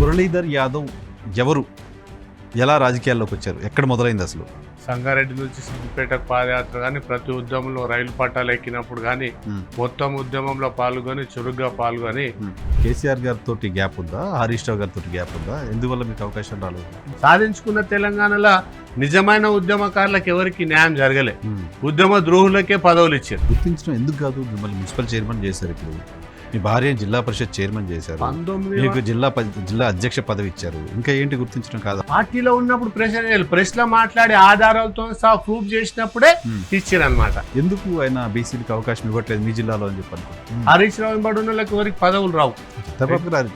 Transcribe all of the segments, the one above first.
మురళీధర్ యాదవ్ ఎవరు, ఎలా రాజకీయాల్లోకి వచ్చారు, ఎక్కడ మొదలైంది అసలు? సంగారెడ్డి నుంచి సిద్దిపేటకు పాదయాత్ర కానీ ప్రతి ఉద్యమంలో రైలు పట్టాలు ఎక్కినప్పుడు కానీ మొత్తం ఉద్యమంలో పాల్గొని చురుగ్గా పాల్గొని కేసీఆర్ గారితో గ్యాప్ ఉందా, హరీష్ రావు గారితో గ్యాప్ ఉందా? ఎందువల్ల మీకు అవకాశం రాలేదు? సాధించుకున్న తెలంగాణలో నిజమైన ఉద్యమకారులకు ఎవరికి న్యాయం జరగలే. ఉద్యమ ద్రోహులకే పదవులు ఇచ్చారు. గుర్తించడం ఎందుకు కాదు? మిమ్మల్ని మున్సిపల్ చైర్మన్ చేశారు, ఇప్పుడు మీ భార్య జిల్లా పరిషత్ చైర్మన్ చేశారు, మీకు జిల్లా అధ్యక్ష పదవి ఇచ్చారు, ఇంకా ఏంటి గుర్తించడం కాదు? పార్టీలో ఉన్నప్పుడు ప్రెస్ లో మాట్లాడి ఆధారాలతో సహా ప్రూఫ్ చేసినప్పుడే ఇచ్చారనమాట. ఎందుకు ఆయన బీసీలకు అవకాశం ఇవ్వట్లేదు మీ జిల్లాలో అని చెప్పి అనుకుంటున్నాను. హరీష్ రావు వెంబడి ఉన్న వాళ్ళకి ఎవరికి పదవులు రావు.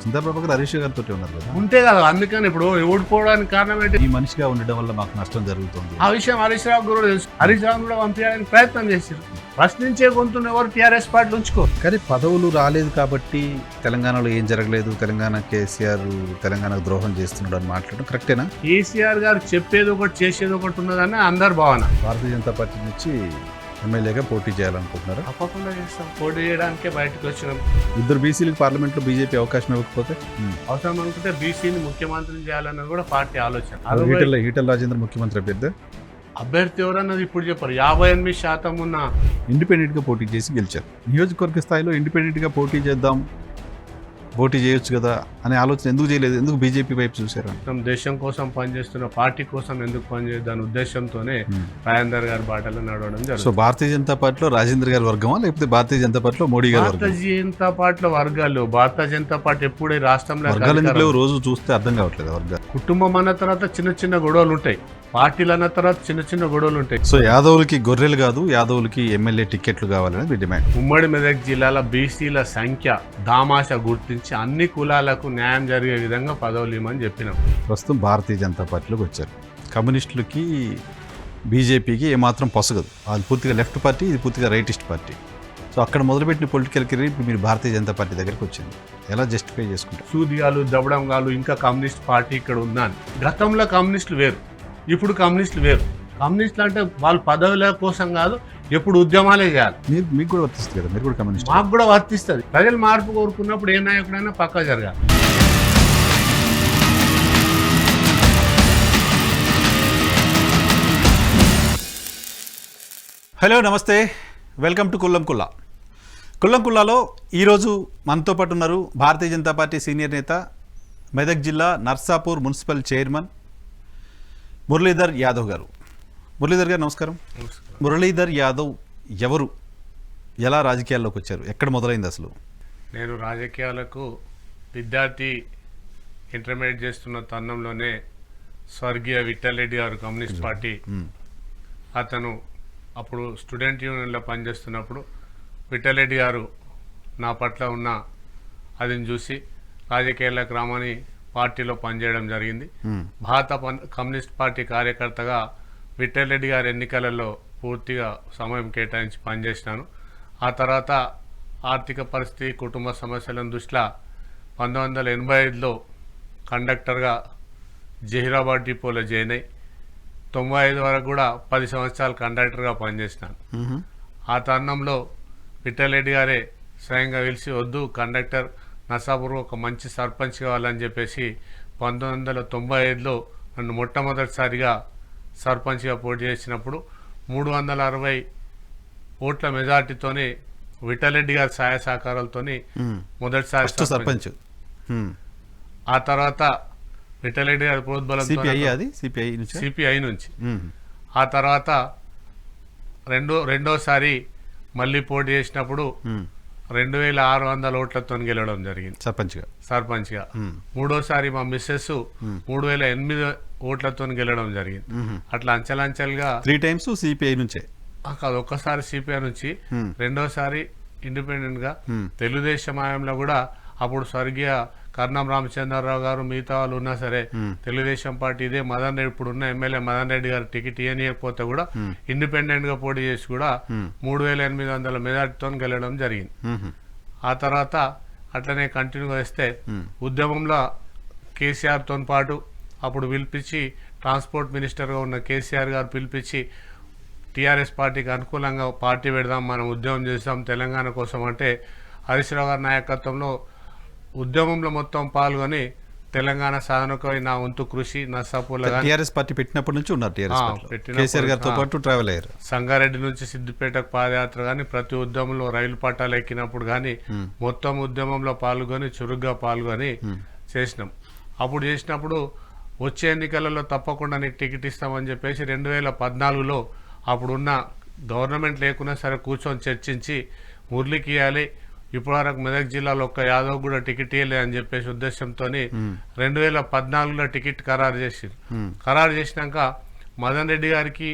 చింతప్రభాకర్ హరీష్ గారితో ఉన్నారు కదా, ఉంటే కదా. అందుకని ఇప్పుడు ఓడిపోవడానికి కారణం ఏంటి? ఈ మనిషిగా ఉండడం వల్ల మాకు నష్టం జరుగుతుంది. ఆ విషయం హరీష్ రావు కూడా తెలుసు. హరీష్ రావు కూడా పంపించడానికి ప్రయత్నం చేశారు. ప్రశ్నించే గొంతును ఎవరు టీఆర్ఎస్ పార్టీ ఉంచుకో. కానీ పదవులు రాలేదు కాబట్టి తెలంగాణలో ఏం జరగలేదు, తెలంగాణ కేసీఆర్ తెలంగాణకు ద్రోహం చేస్తున్నాడు అని మాట్లాడడం కరెక్టేనా? కేసీఆర్ గారు చెప్పేది ఒకటి చేసేది ఒకటి ఉన్నదని అందరు భావన. భారతీయ జనతా పార్టీ నుంచి ఎమ్మెల్యేగా పోటీ చేయాలనుకుంటున్నారు. తప్పకుండా చేస్తాం. పోటీ చేయడానికే బయటకు వచ్చినాం. ఇద్దరు బీసీలకు పార్లమెంట్ లో బీజేపీ అవకాశం ఇవ్వకపోతే అవసరం అనుకుంటే బీసీని ముఖ్యమంత్రిని చేయాలన్నది కూడా పార్టీ ఆలోచన. ఈటల రాజేంద్ర ముఖ్యమంత్రి అభ్యర్థి అభ్యర్థి ఎవరన్నది ఇప్పుడు చెప్పారు. 58% ఉన్న ఇండిపెండెంట్ గా పోటీ చేసి గెలిచారు. నియోజకవర్గ స్థాయిలో ఇండిపెండెంట్ గా పోటీ చేద్దాం, పోటీ చేయొచ్చు కదా అనే ఆలోచన ఎందుకు చేయలేదు? ఎందుకు బీజేపీ వైపు చూసారు? దేశం కోసం పనిచేస్తున్న పార్టీ కోసం ఎందుకు పనిచేయదు అనే ఉద్దేశంతోనే రాజేందర్ గారి బాటలో నడవడం జరుగుతుంది. సో భారతీయ జనతా పార్టీలో రాజేంద్ర గారి వర్గమా, లేకపోతే భారతీయ జనతా పార్టీలో మోడీ గారి వర్గం? భారతీయ జనతా పార్టీలో వర్గాలు. భారతీయ జనతా పార్టీ ఎప్పుడే రాష్ట్రంలో రోజు చూస్తే అర్థం కావట్లేదు వర్గాలు. కుటుంబం అన్న తర్వాత చిన్న చిన్న గొడవలు ఉంటాయి, పార్టీలు అన్న తర్వాత చిన్న చిన్న గొడవలు ఉంటాయి. సో యాదవులకి గొర్రెలు కాదు, యాదవులకి ఎమ్మెల్యే టికెట్లు కావాలని మీ డిమాండ్. ఉమ్మడి మెదక్ జిల్లాలో బీసీల సంఖ్య దామాష గుర్తించి అన్ని కులాలకు న్యాయం జరిగే విధంగా పదవులు ఇవ్వమని చెప్పినాం. ప్రస్తుతం భారతీయ జనతా పార్టీలోకి వచ్చారు. కమ్యూనిస్టులకి బీజేపీకి ఏమాత్రం పొసగదు. అది పూర్తిగా లెఫ్ట్ పార్టీ, ఇది పూర్తిగా రైటిస్ట్ పార్టీ. సో అక్కడ మొదలుపెట్టిన పొలిటికల్ కెరీర్ ఇప్పుడు మీరు భారతీయ జనతా పార్టీ దగ్గరికి వచ్చింది. ఎలా జస్టిఫై చేసుకుంటారు? సూదిగాలు దవడంగాలు ఇంకా కమ్యూనిస్ట్ పార్టీ ఇక్కడ ఉందని. గతంలో కమ్యూనిస్టులు వేరు, ఇప్పుడు కమ్యూనిస్టులు వేరు. కమ్యూనిస్టులు అంటే వాళ్ళు పదవుల కోసం కాదు, ఎప్పుడు ఉద్యమాలే చేయాలి. మీకు కూడా వర్తిస్తుంది కదా, మీరు కూడా కమ్యూనిస్ట్. మాకు కూడా వర్తిస్తుంది. ప్రజలు మార్పు కోరుకున్నప్పుడు ఏ నాయకుడైనా పక్కా జరగాలి. హలో, నమస్తే, వెల్కమ్ టు కుల్లం కుల్లా. కుల్లం కుల్లాలో ఈరోజు మనతో పాటు ఉన్నారు భారతీయ జనతా పార్టీ సీనియర్ నేత, మెదక్ జిల్లా నర్సాపూర్ మున్సిపల్ చైర్మన్ మురళీధర్ యాదవ్ గారు. మురళీధర్ గారు నమస్కారం. మురళీధర్ యాదవ్ ఎవరు, ఎలా రాజకీయాల్లోకి వచ్చారు, ఎక్కడ మొదలైంది అసలు? నేను రాజకీయాలకు విద్యార్థి ఇంటర్మీడియట్ చేస్తున్న తరుణంలోనే స్వర్గీయ విఠల్ రెడ్డి గారు కమ్యూనిస్ట్ పార్టీ, అతను అప్పుడు స్టూడెంట్ యూనియన్లో పనిచేస్తున్నప్పుడు విఠల్ రెడ్డి గారు నా పట్ల ఉన్న అదిని చూసి రాజకీయాలకు రామని పార్టీలో పనిచేయడం జరిగింది. భారత కమ్యూనిస్ట్ పార్టీ కార్యకర్తగా విఠల్ రెడ్డి గారి ఎన్నికలలో పూర్తిగా సమయం కేటాయించి పనిచేసినాను. ఆ తర్వాత ఆర్థిక పరిస్థితి, కుటుంబ సమస్యలను దృష్ట్యా 1985లో కండక్టర్గా జహీరాబాద్ డిపోలో జాయిన్ అయ్యి 95 వరకు కూడా 10 సంవత్సరాలు కండక్టర్గా పనిచేసినాను. ఆ తరుణంలో విఠల్ రెడ్డి గారే స్వయంగా పిలిచి, వద్దు కండక్టర్ నర్సాపూర్ ఒక మంచి సర్పంచ్ కావాలని చెప్పేసి 1995లో నన్ను మొట్టమొదటిసారిగా సర్పంచ్గా పోటీ చేసినప్పుడు 360 ఓట్ల మెజార్టీతోని విఠల్ రెడ్డి గారి సహాయ సహకారాలతోని మొదటిసారి సర్పంచ్. ఆ తర్వాత విఠల్ రెడ్డి గారి ప్రోద్బలంతో సిపిఐ నుంచి ఆ తర్వాత రెండోసారి మళ్ళీ పోటీ చేసినప్పుడు 2600 ఓట్లతో గెలవడం జరిగింది సర్పంచ్గా. మూడోసారి మా మిస్సెస్ 3008 ఓట్లతో గెలవడం జరిగింది. అట్లా అంచెలంచెలుగా 3 times సిపిఐ నుంచే కాదు, ఒక్కసారి సిపిఐ నుంచి, రెండోసారి ఇండిపెండెంట్ గా. తెలుగుదేశం హయాంలో కూడా అప్పుడు స్వర్గీయ కర్ణం రామచంద్రరావు గారు మిగతా వాళ్ళు ఉన్నా సరే తెలుగుదేశం పార్టీ ఇదే మదన్ రెడ్డి, ఇప్పుడు ఉన్న ఎమ్మెల్యే మదన్ రెడ్డి గారు టికెట్ ఇవ్వకపోతే కూడా ఇండిపెండెంట్ గా పోటీ చేసి కూడా 3800 మెజార్టీతో గెలవడం జరిగింది. ఆ తర్వాత అట్లనే కంటిన్యూగా వేస్తే ఉద్యమంలో కేసీఆర్ తో పాటు అప్పుడు పిలిపించి ట్రాన్స్పోర్ట్ మినిస్టర్గా ఉన్న కేసీఆర్ గారు పిలిపించి టీఆర్ఎస్ పార్టీకి అనుకూలంగా పార్టీ పెడదాం, మనం ఉద్యమం చేస్తాం తెలంగాణ కోసం అంటే హరీష్ రావు గారి నాయకత్వంలో ఉద్యమంలో మొత్తం పాల్గొని తెలంగాణ సాధనకై నా వంతు కృషి నర్సాపూర్లో కానీ టీఆర్ఎస్ పార్టీ పెట్టినప్పటి నుంచి ఉన్నారు టీఆర్ఎస్ పార్టీలో. పెట్టినప్పుడు, కేసీఆర్ గారితో పాటు ట్రావెల్ అయ్యారు. సంగారెడ్డి నుంచి సిద్దిపేటకు పాదయాత్ర కానీ ప్రతి ఉద్యమంలో రైలు పట్టాలు ఎక్కినప్పుడు కానీ మొత్తం ఉద్యమంలో పాల్గొని చురుగ్గా పాల్గొని చేసినాం. అప్పుడు చేసినప్పుడు వచ్చే ఎన్నికలలో తప్పకుండా నీకు టికెట్ ఇస్తామని చెప్పేసి 2014లో అప్పుడున్న గవర్నమెంట్ లేకున్నా సరే కూర్చొని చర్చించి మురళికి ఇవ్వాలి, ఇప్పటివరకు మెదక్ జిల్లాలో ఒక్క యాదవ్ కూడా టికెట్ ఇవ్వలే అని చెప్పేసి ఉద్దేశంతో 2014లో టికెట్ ఖరారు చేసింది. ఖరారు చేసినాక మదన్ రెడ్డి గారికి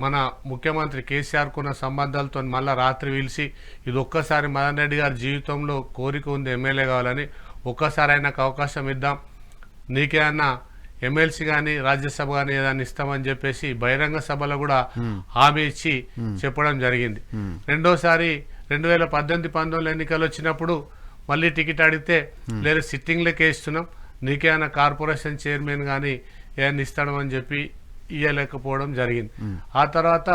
మన ముఖ్యమంత్రి కేసీఆర్ కున్న సంబంధాలతో మళ్ళీ రాత్రి పిలిచి ఇది ఒక్కసారి మదన్ రెడ్డి గారి జీవితంలో కోరిక ఉంది ఎమ్మెల్యే కావాలని, ఒక్కసారి ఆయనకు అవకాశం ఇద్దాం, నీకేమన్నా ఎమ్మెల్సీ కానీ రాజ్యసభ కానీ ఏదైనా ఇస్తామని చెప్పేసి బహిరంగ సభలో కూడా హామీ ఇచ్చి చెప్పడం జరిగింది. రెండోసారి 2018-19 ఎన్నికలు వచ్చినప్పుడు మళ్ళీ టికెట్ అడిగితే లేదు సిట్టింగ్లకే ఇస్తున్నాం, నీకేమైనా కార్పొరేషన్ చైర్మన్ కానీ ఏమైనా ఇస్తాడమని చెప్పి ఇవ్వలేకపోవడం జరిగింది. ఆ తర్వాత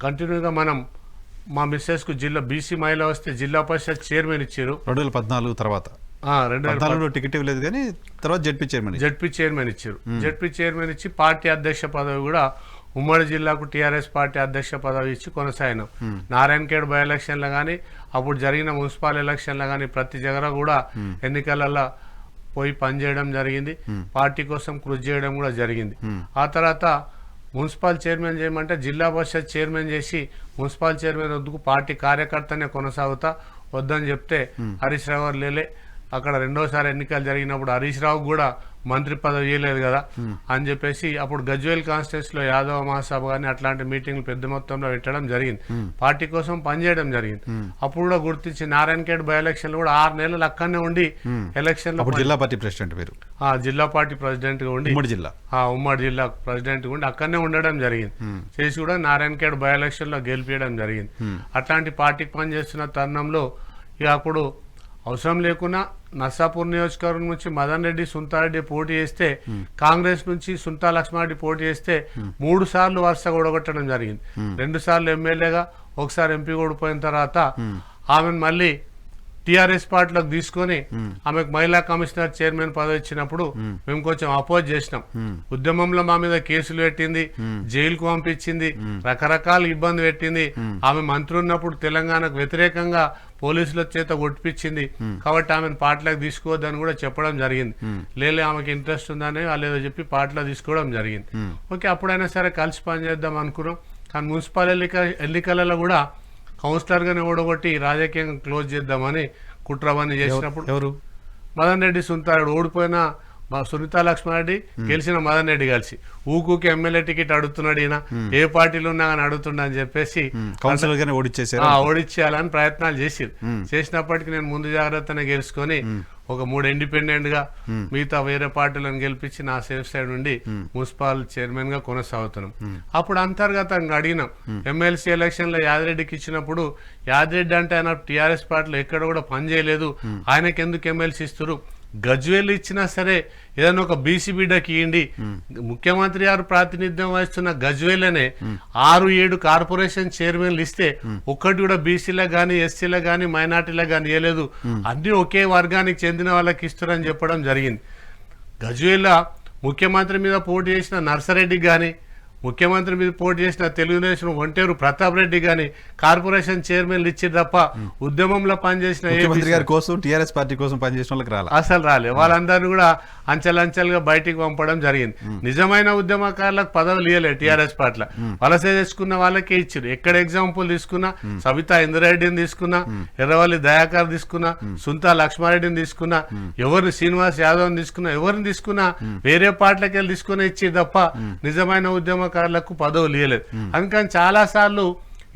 కంటిన్యూగా మనం మా మిస్సెస్కు జిల్లా బీసీ మహిళ వస్తే జిల్లా పరిషత్ చైర్మన్ ఇచ్చారు 2014 తర్వాత. 2014లో టికెట్ ఇవ్వలేదు కానీ తర్వాత జడ్పీ చైర్మన్ ఇచ్చారు. జడ్పీ చైర్మన్ ఇచ్చి పార్టీ అధ్యక్ష పదవి కూడా ఉమ్మడి జిల్లాకు టీఆర్ఎస్ పార్టీ అధ్యక్ష పదవి ఇచ్చి కొనసాగినాం. నారాయణఖేడ్ బై ఎలక్షన్లో కానీ అప్పుడు జరిగిన మున్సిపల్ ఎలక్షన్లో కానీ ప్రతి జగర కూడా ఎన్నికలలో పోయి పనిచేయడం జరిగింది, పార్టీ కోసం కృషి చేయడం కూడా జరిగింది. ఆ తర్వాత మున్సిపల్ చైర్మన్ చేయమంటే జిల్లా పరిషత్ చైర్మన్ చేసి మున్సిపల్ చైర్మన్ వద్దుకు పార్టీ కార్యకర్తనే కొనసాగుతా వద్దని చెప్తే హరీష్ రావు గారు లేలే, అక్కడ రెండోసారి ఎన్నికలు జరిగినప్పుడు హరీష్ రావు కూడా మంత్రి పదవి ఇవ్వలేదు కదా అని చెప్పేసి అప్పుడు గజ్వేల్ కాన్స్టిట్యూన్సీలో యాదవ మహాసభ కానీ అట్లాంటి మీటింగ్లు పెద్ద మొత్తంలో పెట్టడం జరిగింది, పార్టీ కోసం పనిచేయడం జరిగింది. అప్పుడు కూడా గుర్తించి నారాయణఖేడ్ బై ఎలక్షన్ కూడా 6 నెలలు అక్కడనే ఉండి ఎలక్షన్ జిల్లా పార్టీ ప్రెసిడెంట్ పేరు జిల్లా పార్టీ ప్రెసిడెంట్ గా ఉండి ఉమ్మడి జిల్లా ప్రెసిడెంట్ గా ఉండి అక్కడనే ఉండడం జరిగింది. చేసి కూడా నారాయణఖేడ్ బై ఎలక్షన్ లో గెలిపించడం జరిగింది. అట్లాంటి పార్టీకి పనిచేస్తున్న తరుణంలో ఇక అప్పుడు అవసరం లేకున్నా నర్సాపూర్ నియోజకవర్గం నుంచి మదన్ రెడ్డి సుంతారెడ్డి పోటీ చేస్తే కాంగ్రెస్ నుంచి సుంతా లక్ష్మారెడ్డి పోటీ చేస్తే 3 సార్లు వరుసగా ఓడగొట్టడం జరిగింది. 2 సార్లు ఎమ్మెల్యేగా ఒకసారి ఎంపీ ఓడిపోయిన తర్వాత ఆమెను మళ్ళీ టీఆర్ఎస్ పార్టీలోకి తీసుకొని ఆమెకు మహిళా కమిషనర్ చైర్మన్ పదవి ఇచ్చినప్పుడు మేము కొంచెం అపోజ్ చేసినాం. ఉద్యమంలో మా మీద కేసులు పెట్టింది, జైలుకు పంపించింది, రకరకాల ఇబ్బంది పెట్టింది. ఆమె మంత్రి ఉన్నప్పుడు తెలంగాణకు వ్యతిరేకంగా పోలీసుల చేత కొట్టిపించింది, కాబట్టి ఆమెను పార్టీలోకి తీసుకోవద్దని కూడా చెప్పడం జరిగింది. లేలే ఆమెకి ఇంట్రెస్ట్ ఉందని వాళ్ళేదో చెప్పి పార్టీలో తీసుకోవడం జరిగింది. ఓకే, అప్పుడైనా సరే కలిసి పనిచేద్దాం అనుకున్నాం. కానీ మున్సిపల్ ఎన్నికలలో కూడా కౌన్సిలర్గానే ఓడగొట్టి రాజకీయంగా క్లోజ్ చేద్దామని కుట్రవన్నీ చేసినప్పుడు ఎవరు మదన్ రెడ్డి సునీతారెడ్డి ఓడిపోయినా సునీతా లక్ష్మారెడ్డి గెలిచిన మదన్ రెడ్డి కలిసి ఊకూకి ఎమ్మెల్యే టికెట్ అడుగుతున్నాడు, ఈయన ఏ పార్టీలో ఉన్నా కానీ అడుగుతుండ అని చెప్పేసి ఓడిచ్చేయాలని ప్రయత్నాలు చేసినప్పటికీ నేను ముందు జాగ్రత్తనే గెలుచుకొని ఒక 3 ఇండిపెండెంట్ గా మిగతా వేరే పార్టీలను గెలిపించి నా సేఫ్ సైడ్ నుండి మున్సిపల్ చైర్మన్ గా కొనసాగుతున్నాం. అప్పుడు అంతర్గతంగా అడిగినాం, ఎమ్మెల్సీ ఎలక్షన్ లో యాదిరెడ్డికి ఇచ్చినప్పుడు యాదిరెడ్డి అంటే ఆయన టీఆర్ఎస్ పార్టీలో ఎక్కడ కూడా పని చేయలేదు, ఆయనకి ఎందుకు ఎమ్మెల్సీ ఇస్తారు, గజ్వేల్ ఇచ్చినా సరే ఏదైనా ఒక బీసీ బిడ్డకి ఇవ్వండి, ముఖ్యమంత్రి గారు ప్రాతినిధ్యం వహిస్తున్న గజ్వేలనే 6-7 కార్పొరేషన్ చైర్మన్లు ఇస్తే ఒక్కటి కూడా బీసీలకు కానీ ఎస్సీలకు కానీ మైనార్టీలకు కానీ ఇవ్వలేదు, అన్ని ఒకే వర్గానికి చెందిన వాళ్ళకి ఇస్తారని చెప్పడం జరిగింది. గజ్వేల్ ముఖ్యమంత్రి మీద పోటీ చేసిన నర్సరెడ్డికి కానీ ముఖ్యమంత్రి మీద పోటీ చేసిన తెలుగుదేశం ఒంటేరు ప్రతాప్ రెడ్డి గాని కార్పొరేషన్ చైర్మన్లు ఇచ్చి తప్ప ఉద్యమంలో పనిచేసిన ముఖ్యమంత్రి గారి కోసం టీఆర్ఎస్ పార్టీ కోసం పనిచేసిన వాళ్ళకి అసలు రాలే. వాళ్ళందరినీ కూడా అంచెలంచెలుగా బయటికి పంపడం జరిగింది. నిజమైన ఉద్యమకారులకు పదవులు ఇవ్వలేదు టీఆర్ఎస్ పార్టీలో, వలస చేసుకున్న వాళ్ళకే ఇచ్చారు. ఎక్కడ ఎగ్జాంపుల్ తీసుకున్నా సబితా ఇంద్రారెడ్డిని తీసుకున్నా, ఎర్రవల్లి దయాకర్ తీసుకున్నా, సుంతా లక్ష్మారెడ్డిని తీసుకున్నా, ఎవరిని శ్రీనివాస్ యాదవ్ తీసుకున్నా, ఎవరిని తీసుకున్నా వేరే పార్టీలకు వెళ్ళి తీసుకుని ఇచ్చి తప్ప నిజమైన ఉద్యమకారులకు పదవులు ఇవ్వలేదు. అందుకని చాలా సార్లు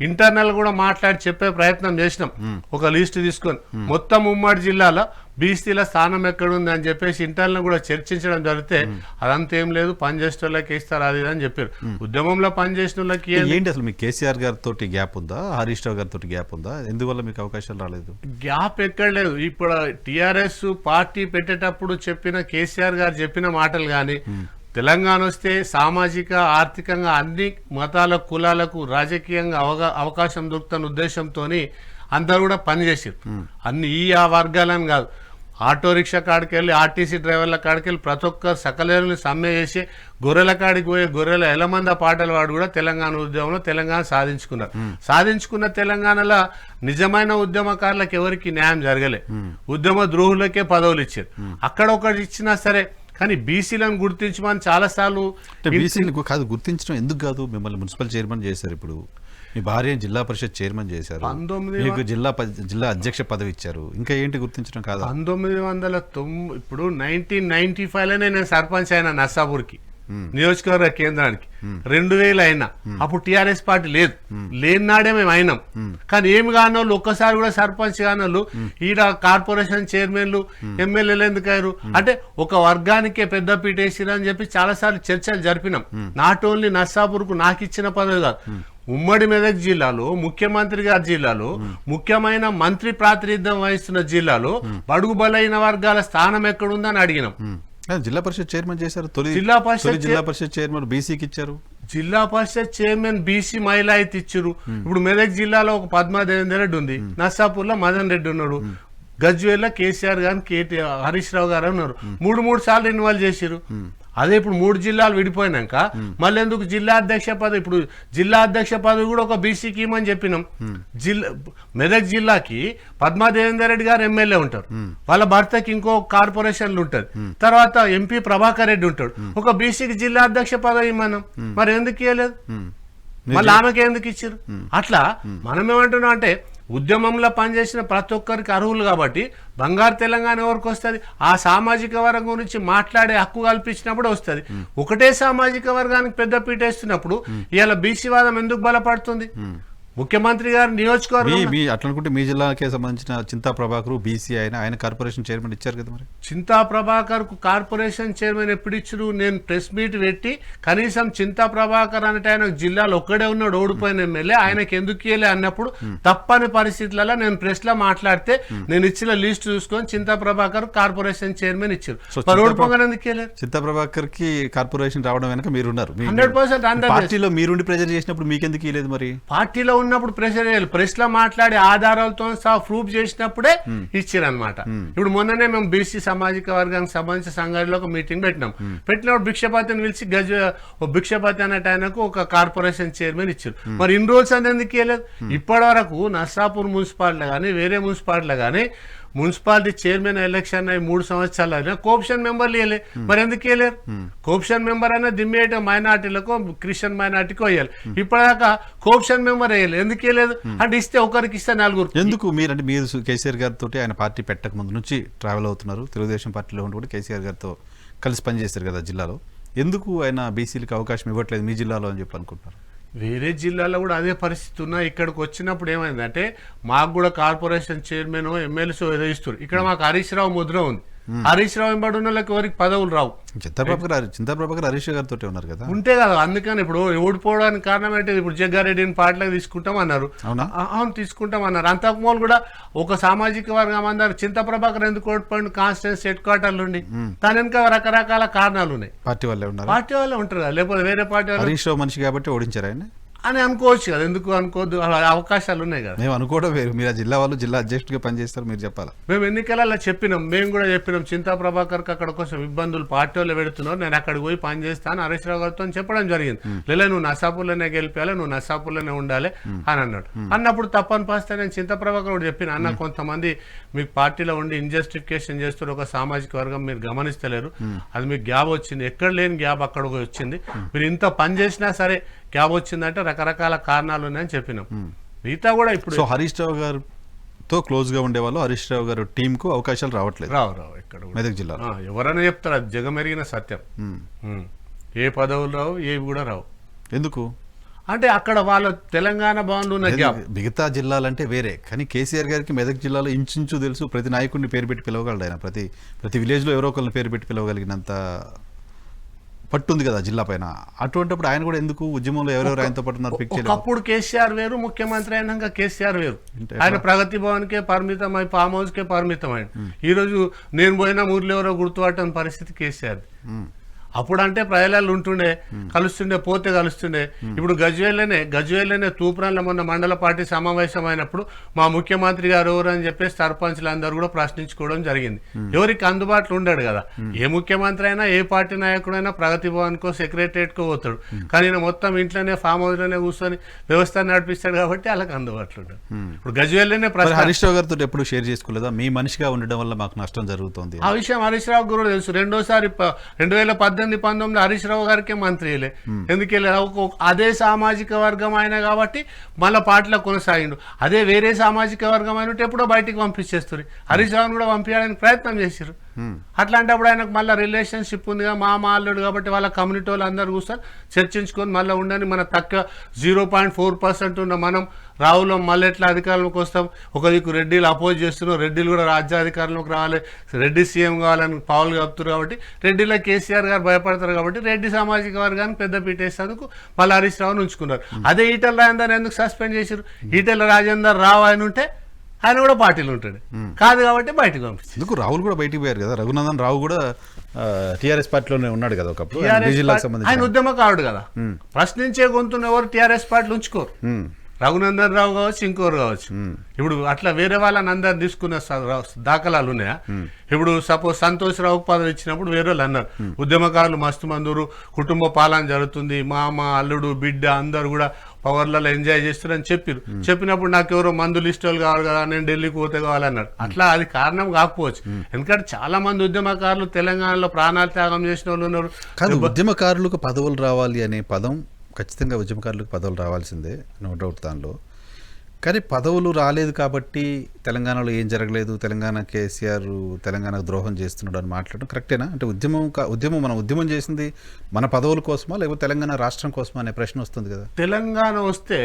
ఇంటర్నల్ కూడా మాట్లాడి చెప్పే ప్రయత్నం చేసినాం. ఒక లిస్ట్ తీసుకొని మొత్తం ఉమ్మడి జిల్లాలో బీసీల స్థానం ఎక్కడుంది అని చెప్పేసి ఇంటర్నల్ కూడా చర్చించడం జరిగితే అదంతా ఏం లేదు, పనిచేసే వాళ్ళకి ఇస్తారు అది అని చెప్పారు. ఉద్యమంలో పనిచేసిన వాళ్ళకి ఏంటి అసలు మీకు కేసీఆర్ గారితో గ్యాప్ ఉందా, హరీష్ రావు గారితో గ్యాప్ ఉందా, ఎందువల్ల మీకు అవకాశాలు రాలేదు? గ్యాప్ ఎక్కడ లేదు. ఇప్పుడు టీఆర్ఎస్ పార్టీ పెట్టేటప్పుడు చెప్పిన కేసీఆర్ గారు చెప్పిన మాటలు కానీ, తెలంగాణ వస్తే సామాజిక ఆర్థికంగా అన్ని మతాల కులాలకు రాజకీయంగా అవకాశం దొరుకుతున్న ఉద్దేశంతో అందరూ కూడా పనిచేసారు. అన్ని ఆ వర్గాలని కాదు, ఆటో రిక్షా కాడికి వెళ్ళి ఆర్టీసీ డ్రైవర్ల కాడికి వెళ్ళి ప్రతి ఒక్కరు సకలేరుని సమ్మె చేసి గొర్రెల కాడికి పోయి గొర్రెల ఎలమంద పాటల వాడు కూడా తెలంగాణ ఉద్యమంలో తెలంగాణ సాధించుకున్నారు. సాధించుకున్న తెలంగాణలో నిజమైన ఉద్యమకారులకు ఎవరికి న్యాయం జరగలే, ఉద్యమ ద్రోహులకే పదవులు ఇచ్చారు. అక్కడ ఒకటి ఇచ్చినా సరే కానీ బీసీలను గుర్తించమని చాలాసార్లు బీసీలకు కాదు గుర్తించడం ఎందుకు కాదు, మిమ్మల్ని మున్సిపల్ చైర్మన్ చేశారు, ఇప్పుడు మీ భార్య జిల్లా పరిషత్ చైర్మన్ చేశారు, మీకు జిల్లా అధ్యక్ష పదవి ఇచ్చారు, ఇంకా ఏంటి గుర్తించడం కాదు? 1990 ఇప్పుడు 1995లోనే నేను సర్పంచ్ అయినా నర్సాపూర్కి నియోజకవర్గ కేంద్రానికి. 2000 అయినా అప్పుడు టిఆర్ఎస్ పార్టీ లేదు, లేని నాడే మేము అయినాం. కానీ ఏమి కానోళ్ళు ఒక్కసారి కూడా సర్పంచ్ కానోళ్ళు ఈడ కార్పొరేషన్ చైర్మన్లు ఎమ్మెల్యేలు ఎందుకు అయ్యారు అంటే ఒక వర్గానికే పెద్ద పీట వేసిరని చెప్పి చాలా సార్లు చర్చలు జరిపినాం. నాట్ ఓన్లీ నర్సాపూర్కు నాకు ఇచ్చిన పదవి కాదు, ఉమ్మడి మెదక్ జిల్లాలో ముఖ్యమంత్రి గారి జిల్లాలో ముఖ్యమైన మంత్రి ప్రాతినిధ్యం వహిస్తున్న జిల్లాలో బడుగు బలైన వర్గాల స్థానం ఎక్కడుందని అడిగినాం. జిల్లా పరిషత్ చైర్మన్ చేశారు, జిల్లా పరిషత్ చైర్మన్ బీసీకి ఇచ్చారు, జిల్లా పరిషత్ చైర్మన్ బీసీ మహిళా అయితే ఇచ్చారు. ఇప్పుడు మెదక్ జిల్లాలో ఒక పద్మా దేవేందర్ రెడ్డి ఉంది, నర్సాపూర్లో మదన్ రెడ్డి ఉన్నాడు, గజ్వేల్లో కేసీఆర్ గారు హరీష్ రావు గారు ఉన్నారు. 3 సార్లు ఇన్వాల్వ్ చేసిరు. అదే ఇప్పుడు 3 జిల్లాలు విడిపోయినాక మళ్ళీ ఎందుకు జిల్లా అధ్యక్ష పదవి, ఇప్పుడు జిల్లా అధ్యక్ష పదవి కూడా ఒక బీసీకి ఇవ్వమని చెప్పినాం. మెదక్ జిల్లాకి పద్మా దేవేందర్ రెడ్డి గారు ఎమ్మెల్యే ఉంటారు, వాళ్ళ భర్తకి ఇంకో కార్పొరేషన్లు ఉంటది, తర్వాత ఎంపీ ప్రభాకర్ రెడ్డి ఉంటాడు, ఒక బీసీకి జిల్లా అధ్యక్ష పదవి ఇవ్వమన్నాం. మరి ఎందుకు ఇవ్వలేదు, మళ్ళీ ఆమెకి ఎందుకు ఇచ్చారు? అట్లా మనం ఏమంటున్నాం అంటే ఉద్యమంలో పనిచేసిన ప్రతి ఒక్కరికి అర్హులు కాబట్టి బంగారు తెలంగాణ ఎవరికి వస్తుంది, ఆ సామాజిక వర్గం గురించి మాట్లాడే హక్కు కల్పించినప్పుడు వస్తుంది. ఒకటే సామాజిక వర్గానికి పెద్ద పీట వేస్తున్నప్పుడు ఇవాళ బీసీ వాదం ఎందుకు బలపడుతుంది? ముఖ్యమంత్రి గారు నియోజకవర్గం అట్లనుకుంటే మీ జిల్లాకే సంబంధించిన చింతా ప్రభాకర్ బీసీ ఆయన కార్పొరేషన్ చైర్మన్ ఇచ్చారు కదా, మరి చింతా ప్రభాకర్ కు కార్పొరేషన్ చైర్మన్ ఎప్పుడు ఇచ్చారు? నేను ప్రెస్ మీట్ పెట్టి కనీసం చింతా ప్రభాకర్ అంటే ఆయన జిల్లాలో ఒక్కడే ఉన్నాడు, ఓడిపోయిన ఎమ్మెల్యే, ఆయనకి ఎందుకు ఇయ్యలే అన్నప్పుడు తప్పని పరిస్థితులలో నేను ప్రెస్ లో మాట్లాడితే నేను ఇచ్చిన లిస్ట్ చూసుకొని చింతా ప్రభాకర్ కార్పొరేషన్ చైర్మన్ ఇచ్చారు. ఓడిపోగానే ఎందుకు ఇయ్యలేరు? చింతా ప్రభాకర్ కి కార్పొరేషన్ రావడం వెనక మీరున్నారు, 100% పార్టీలో మీరుండి ప్రెజర్ చేసినప్పుడు మీకెందుకు ఇయ్యలేదు? మరి పార్టీలో ఉన్నప్పుడు ప్రెషర్ చేయాలి, ప్రెస్ లో మాట్లాడి ఆధారాలతో సహా ప్రూఫ్ చేసినప్పుడే ఇచ్చారనమాట. ఇప్పుడు మొన్ననే మేము బీసీ సామాజిక వర్గానికి సంబంధించిన సంఘాలలో ఒక మీటింగ్ పెట్టినప్పుడు భిక్షపతిని పిలిచి భిక్షపతి అన్నట్టు ఆయనకు ఒక కార్పొరేషన్ చైర్మన్ ఇచ్చారు. మరి ఇన్ని రోజులు అని ఎందుకు ఇవ్వలేదు? ఇప్పటి వరకు నర్సాపూర్ మున్సిపాలిటీలో కానీ వేరే మున్సిపాలిటీలో కానీ మున్సిపాలిటీ చైర్మన్ ఎలక్షన్ అయి 3 సంవత్సరాలు అయినా కోఆప్షన్ మెంబర్లు ఇవ్వలే. మరి ఎందుకు ఇవ్వలేరు? కోఆప్షన్ మెంబర్ అయినా దిమ్మేట మైనార్టీలకు క్రిస్టియన్ మైనార్టీకి వేయాలి, ఇప్పటిదాకా కోఆప్షన్ మెంబర్ వేయాలి, ఎందుకు ఇవ్వలేదు? అంటే ఇస్తే ఒకరికి ఇస్తే 4. ఎందుకు? మీరంటే మీరు కేసీఆర్ గారితో ఆయన పార్టీ పెట్టక ముందు నుంచి ట్రావెల్ అవుతున్నారు, తెలుగుదేశం పార్టీలో ఉండి కూడా కేసీఆర్ గారితో కలిసి పనిచేస్తారు కదా జిల్లాలో, ఎందుకు ఆయన బీసీలకు అవకాశం ఇవ్వట్లేదు మీ జిల్లాలో అని చెప్పి అనుకుంటున్నారు? వేరే జిల్లాలో కూడా అదే పరిస్థితి ఉన్నా ఇక్కడికి వచ్చినప్పుడు ఏమైందంటే మాకు కూడా కార్పొరేషన్ చైర్మన్ ఎమ్మెల్యేస్ ఏదో ఇస్తారు. ఇక్కడ మాకు హరీష్ రావు ముద్ర ఉంది, హరీష్ రావు వెంబడి ఉన్న వాళ్ళకి ఎవరికి పదవులు రావు. చింతాప్రభాకర్ హరీష్ గారితో ఉన్నారు కదా, ఉంటే కదా. అందుకని ఇప్పుడు ఓడిపోవడానికి కారణం ఏంటి? ఇప్పుడు జగ్గారెడ్డిని పార్టీలకు తీసుకుంటాం అన్నారు, అవును తీసుకుంటాం అన్నారు. అంతకుమూలు కూడా ఒక సామాజిక వర్గం అందరు చింతాప్రభాకర్ ఎందుకు ఓడిపోయింది కాన్స్టిట్యూన్సీ హెడ్ క్వార్టర్లు ఉండి, దాని వెనుక రకరకాల కారణాలు ఉన్నాయి. పార్టీ వాళ్ళే ఉన్నారు, పార్టీ వాళ్ళే ఉంటారు కదా, లేకపోతే వేరే పార్టీ వాళ్ళు. హరీష్ రావు మనిషి కాబట్టి ఓడించారు ఆయన అని అనుకోవచ్చు కదా, ఎందుకు అనుకోవద్దు? అవకాశాలు ఉన్నాయి కదా. మేము అనుకోవడం వేరు, మీరు ఆ జిల్లా వాళ్ళు జిల్లా అధ్యక్షుడిగా పనిచేస్తారు, మీరు చెప్పాలి. మేము ఎన్నికలలో చెప్పినాం, మేము కూడా చెప్పినాం చింతా ప్రభాకర్కి అక్కడ కోసం ఇబ్బందులు పార్టీ వాళ్ళు పెడుతున్నారు, నేను అక్కడికి పోయి పనిచేస్తాను హరీష్ రావు గారితో చెప్పడం జరిగింది. లేదా నువ్వు నర్సాపూర్లోనే గెలిపాలి, నువ్వు నర్సాపూర్లోనే ఉండాలి అని అన్నాడు. అన్నప్పుడు తప్పని పరిస్థితి నేను చింతా ప్రభాకర్ కూడా చెప్పిన, అన్న కొంతమంది మీకు పార్టీలో ఉండి ఇన్జస్టిఫికేషన్ చేస్తున్న ఒక సామాజిక వర్గం మీరు గమనిస్తలేరు, అది మీకు గ్యాప్ వచ్చింది, ఎక్కడ లేని గ్యాప్ అక్కడ వచ్చింది, మీరు ఇంత పని చేసినా సరే గ్యాప్ వచ్చిందంటే రకరకాల కారణాలు ఉన్నాయని చెప్పినాం. మిగతా కూడా ఇప్పుడు హరీష్ రావు గారితో క్లోజ్ గా ఉండేవాళ్ళు హరీష్ రావు గారు టీమ్ కు అవకాశాలు రావట్లేదు, రావు ఇక్కడ మెదక్ జిల్లా ఎవరైనా చెప్తారు, అది జగమెరిగిన సత్యం. ఏ పదవులు రావు, ఏవి కూడా రావు. ఎందుకు అంటే అక్కడ వాళ్ళ తెలంగాణ భవన్లు ఉన్న గ్యాప్. మిగతా జిల్లాలంటే వేరే, కానీ కేసీఆర్ గారికి మెదక్ జిల్లాలో ఇంచుంచు తెలుసు, ప్రతి నాయకుడిని పేరు పెట్టి పిలవగలడు ఆయన, ప్రతి విలేజ్ లో ఎవరో ఒకరిని పేరు పెట్టి పిలవగలిగినంత పట్టుంది కదా జిల్లా పైన. అటువంటిప్పుడు ఆయన కూడా ఎందుకు ఉద్యమంలో ఎవరెవరు ఆయనతో పట్టున్నారు? ఒకప్పుడు కేసీఆర్ వేరు, ముఖ్యమంత్రి అయినాక కేసీఆర్ వేరు. ఆయన ప్రగతి భవన్ కే పరిమితం అయి ఫామ్ హౌస్ కే పరిమితం అయ్యాడు. ఈ రోజు నేను పోయినా ఊర్లో ఎవరో గుర్తుపట్టని పరిస్థితి కేసీఆర్. అప్పుడు అంటే ప్రజలలో ఉంటుండే, కలుస్తుండే, పోతే కలుస్తుండే. ఇప్పుడు గజ్వేల్లోనే తూప్రాన్లో మొన్న మండల పార్టీ సమావేశం అయినప్పుడు మా ముఖ్యమంత్రి గారు ఎవరు అని చెప్పేసి సర్పంచ్లు అందరూ కూడా ప్రశ్నించుకోవడం జరిగింది. ఎవరికి అందుబాటులో ఉండాడు కదా. ఏ ముఖ్యమంత్రి అయినా ఏ పార్టీ నాయకుడైనా ప్రగతి భవన్కో సెక్రటరియట్కో పోతాడు, కానీ ఈయన మొత్తం ఇంట్లోనే ఫామ్ హౌస్లోనే కూర్చొని వ్యవస్థ నడిపిస్తాడు కాబట్టి వాళ్ళకి అందుబాటులో ఉంటాడు. ఇప్పుడు గజ్వేల్లోనే హరీష్ రావు గారితో ఎప్పుడు షేర్ చేసుకోలేదా? మీ మనిషిగా ఉండడం వల్ల మాకు నష్టం జరుగుతుంది ఆ విషయం హరీష్ రావు కూడా తెలుసు. రెండోసారి 2018-19 హరీష్ రావు గారికే మంత్రి ఎందుకు అదే సామాజిక వర్గం ఆయన కాబట్టి మళ్ళీ పార్టీలో కొనసాగిండు. అదే వేరే సామాజిక వర్గం అయినట్టు ఎప్పుడో బయటికి పంపించేస్తారు. హరీష్ రావును కూడా పంపించడానికి ప్రయత్నం చేశారు. అట్లాంటప్పుడు ఆయనకు మళ్ళీ రిలేషన్షిప్ ఉందిగా, మా అల్లుడు కాబట్టి వాళ్ళ కమ్యూనిటీ వాళ్ళు అందరు కూర్చొని చర్చించుకొని మళ్ళీ ఉండని మన తక్కువ 0.4% ఉన్న మనం రావులో మళ్ళీ ఎట్లా అధికారంలోకి వస్తాం. ఒక దిక్కు రెడ్డిలు అపోజ్ చేస్తున్నారు, రెడ్డిలు కూడా రాజ్యాధికారంలోకి రావాలి, రెడ్డి సీఎం కావాలని పావులు కలుపుతారు కాబట్టి రెడ్డిలో కేసీఆర్ గారు భయపడతారు కాబట్టి రెడ్డి సామాజిక వర్గాన్ని పెద్ద పీటేసేందుకు మళ్ళీ హరీష్ రావును ఉంచుకున్నారు. అదే ఈటెల రాజేందర్ ఎందుకు సస్పెండ్ చేశారు? ఈటెల రాజేందర్ రావు ఆయన ఉంటే ఆయన కూడా పార్టీలు ఉంటాడు కాదు కాబట్టి బయటకు పంపిస్తారు. ఎందుకు రాహుల్ కూడా బయటికి పోయారు కదా, రఘునందన్ రావు కూడా టీఆర్ఎస్ పార్టీలోనే ఉన్నాడు కదా ఒకప్పుడు, ఆయన ఉద్యమకారుడు కదా. ప్రశ్నించే గొంతును ఎవరు టీఆర్ఎస్ పార్టీలు ఉంచుకోరు. రఘునందన్ రావు కావచ్చు, ఇంకోరు కావచ్చు. ఇప్పుడు అట్లా వేరే వాళ్ళని అందరు తీసుకున్న దాఖలాలు ఉన్నాయా? ఇప్పుడు సపోజ్ సంతోష్ రావు పదవి ఇచ్చినప్పుడు వేరే వాళ్ళు అన్నారు ఉద్యమకారులు మస్తు మందురు, కుటుంబ పాలన జరుగుతుంది, మామ అల్లుడు బిడ్డ అందరు కూడా పవర్లలో ఎంజాయ్ చేస్తారని చెప్పినప్పుడు నాకు ఎవరో మందు లిస్ట్ వాళ్ళు కావాలి కదా, నేను ఢిల్లీకి పోతే కావాలన్నాడు. అట్లా అది కారణం కాకపోవచ్చు. ఎందుకంటే చాలా మంది ఉద్యమకారులు తెలంగాణలో ప్రాణాలు త్యాగం చేసిన వాళ్ళు ఉన్నారు. ఉద్యమకారులకు పదవులు రావాలి అనే పదం ఖచ్చితంగా ఉద్యమకారులకు పదవులు రావాల్సిందే, నో డౌట్ దానిలో. కానీ పదవులు రాలేదు కాబట్టి తెలంగాణలో ఏం జరగలేదు, తెలంగాణ కేసీఆర్ తెలంగాణకు ద్రోహం చేస్తున్నాడు అని మాట్లాడడం కరెక్టేనా? అంటే మనం ఉద్యమం చేసింది మన పదవుల కోసమా లేకపోతే తెలంగాణ రాష్ట్రం కోసమా అనే ప్రశ్న వస్తుంది కదా. తెలంగాణ వస్తే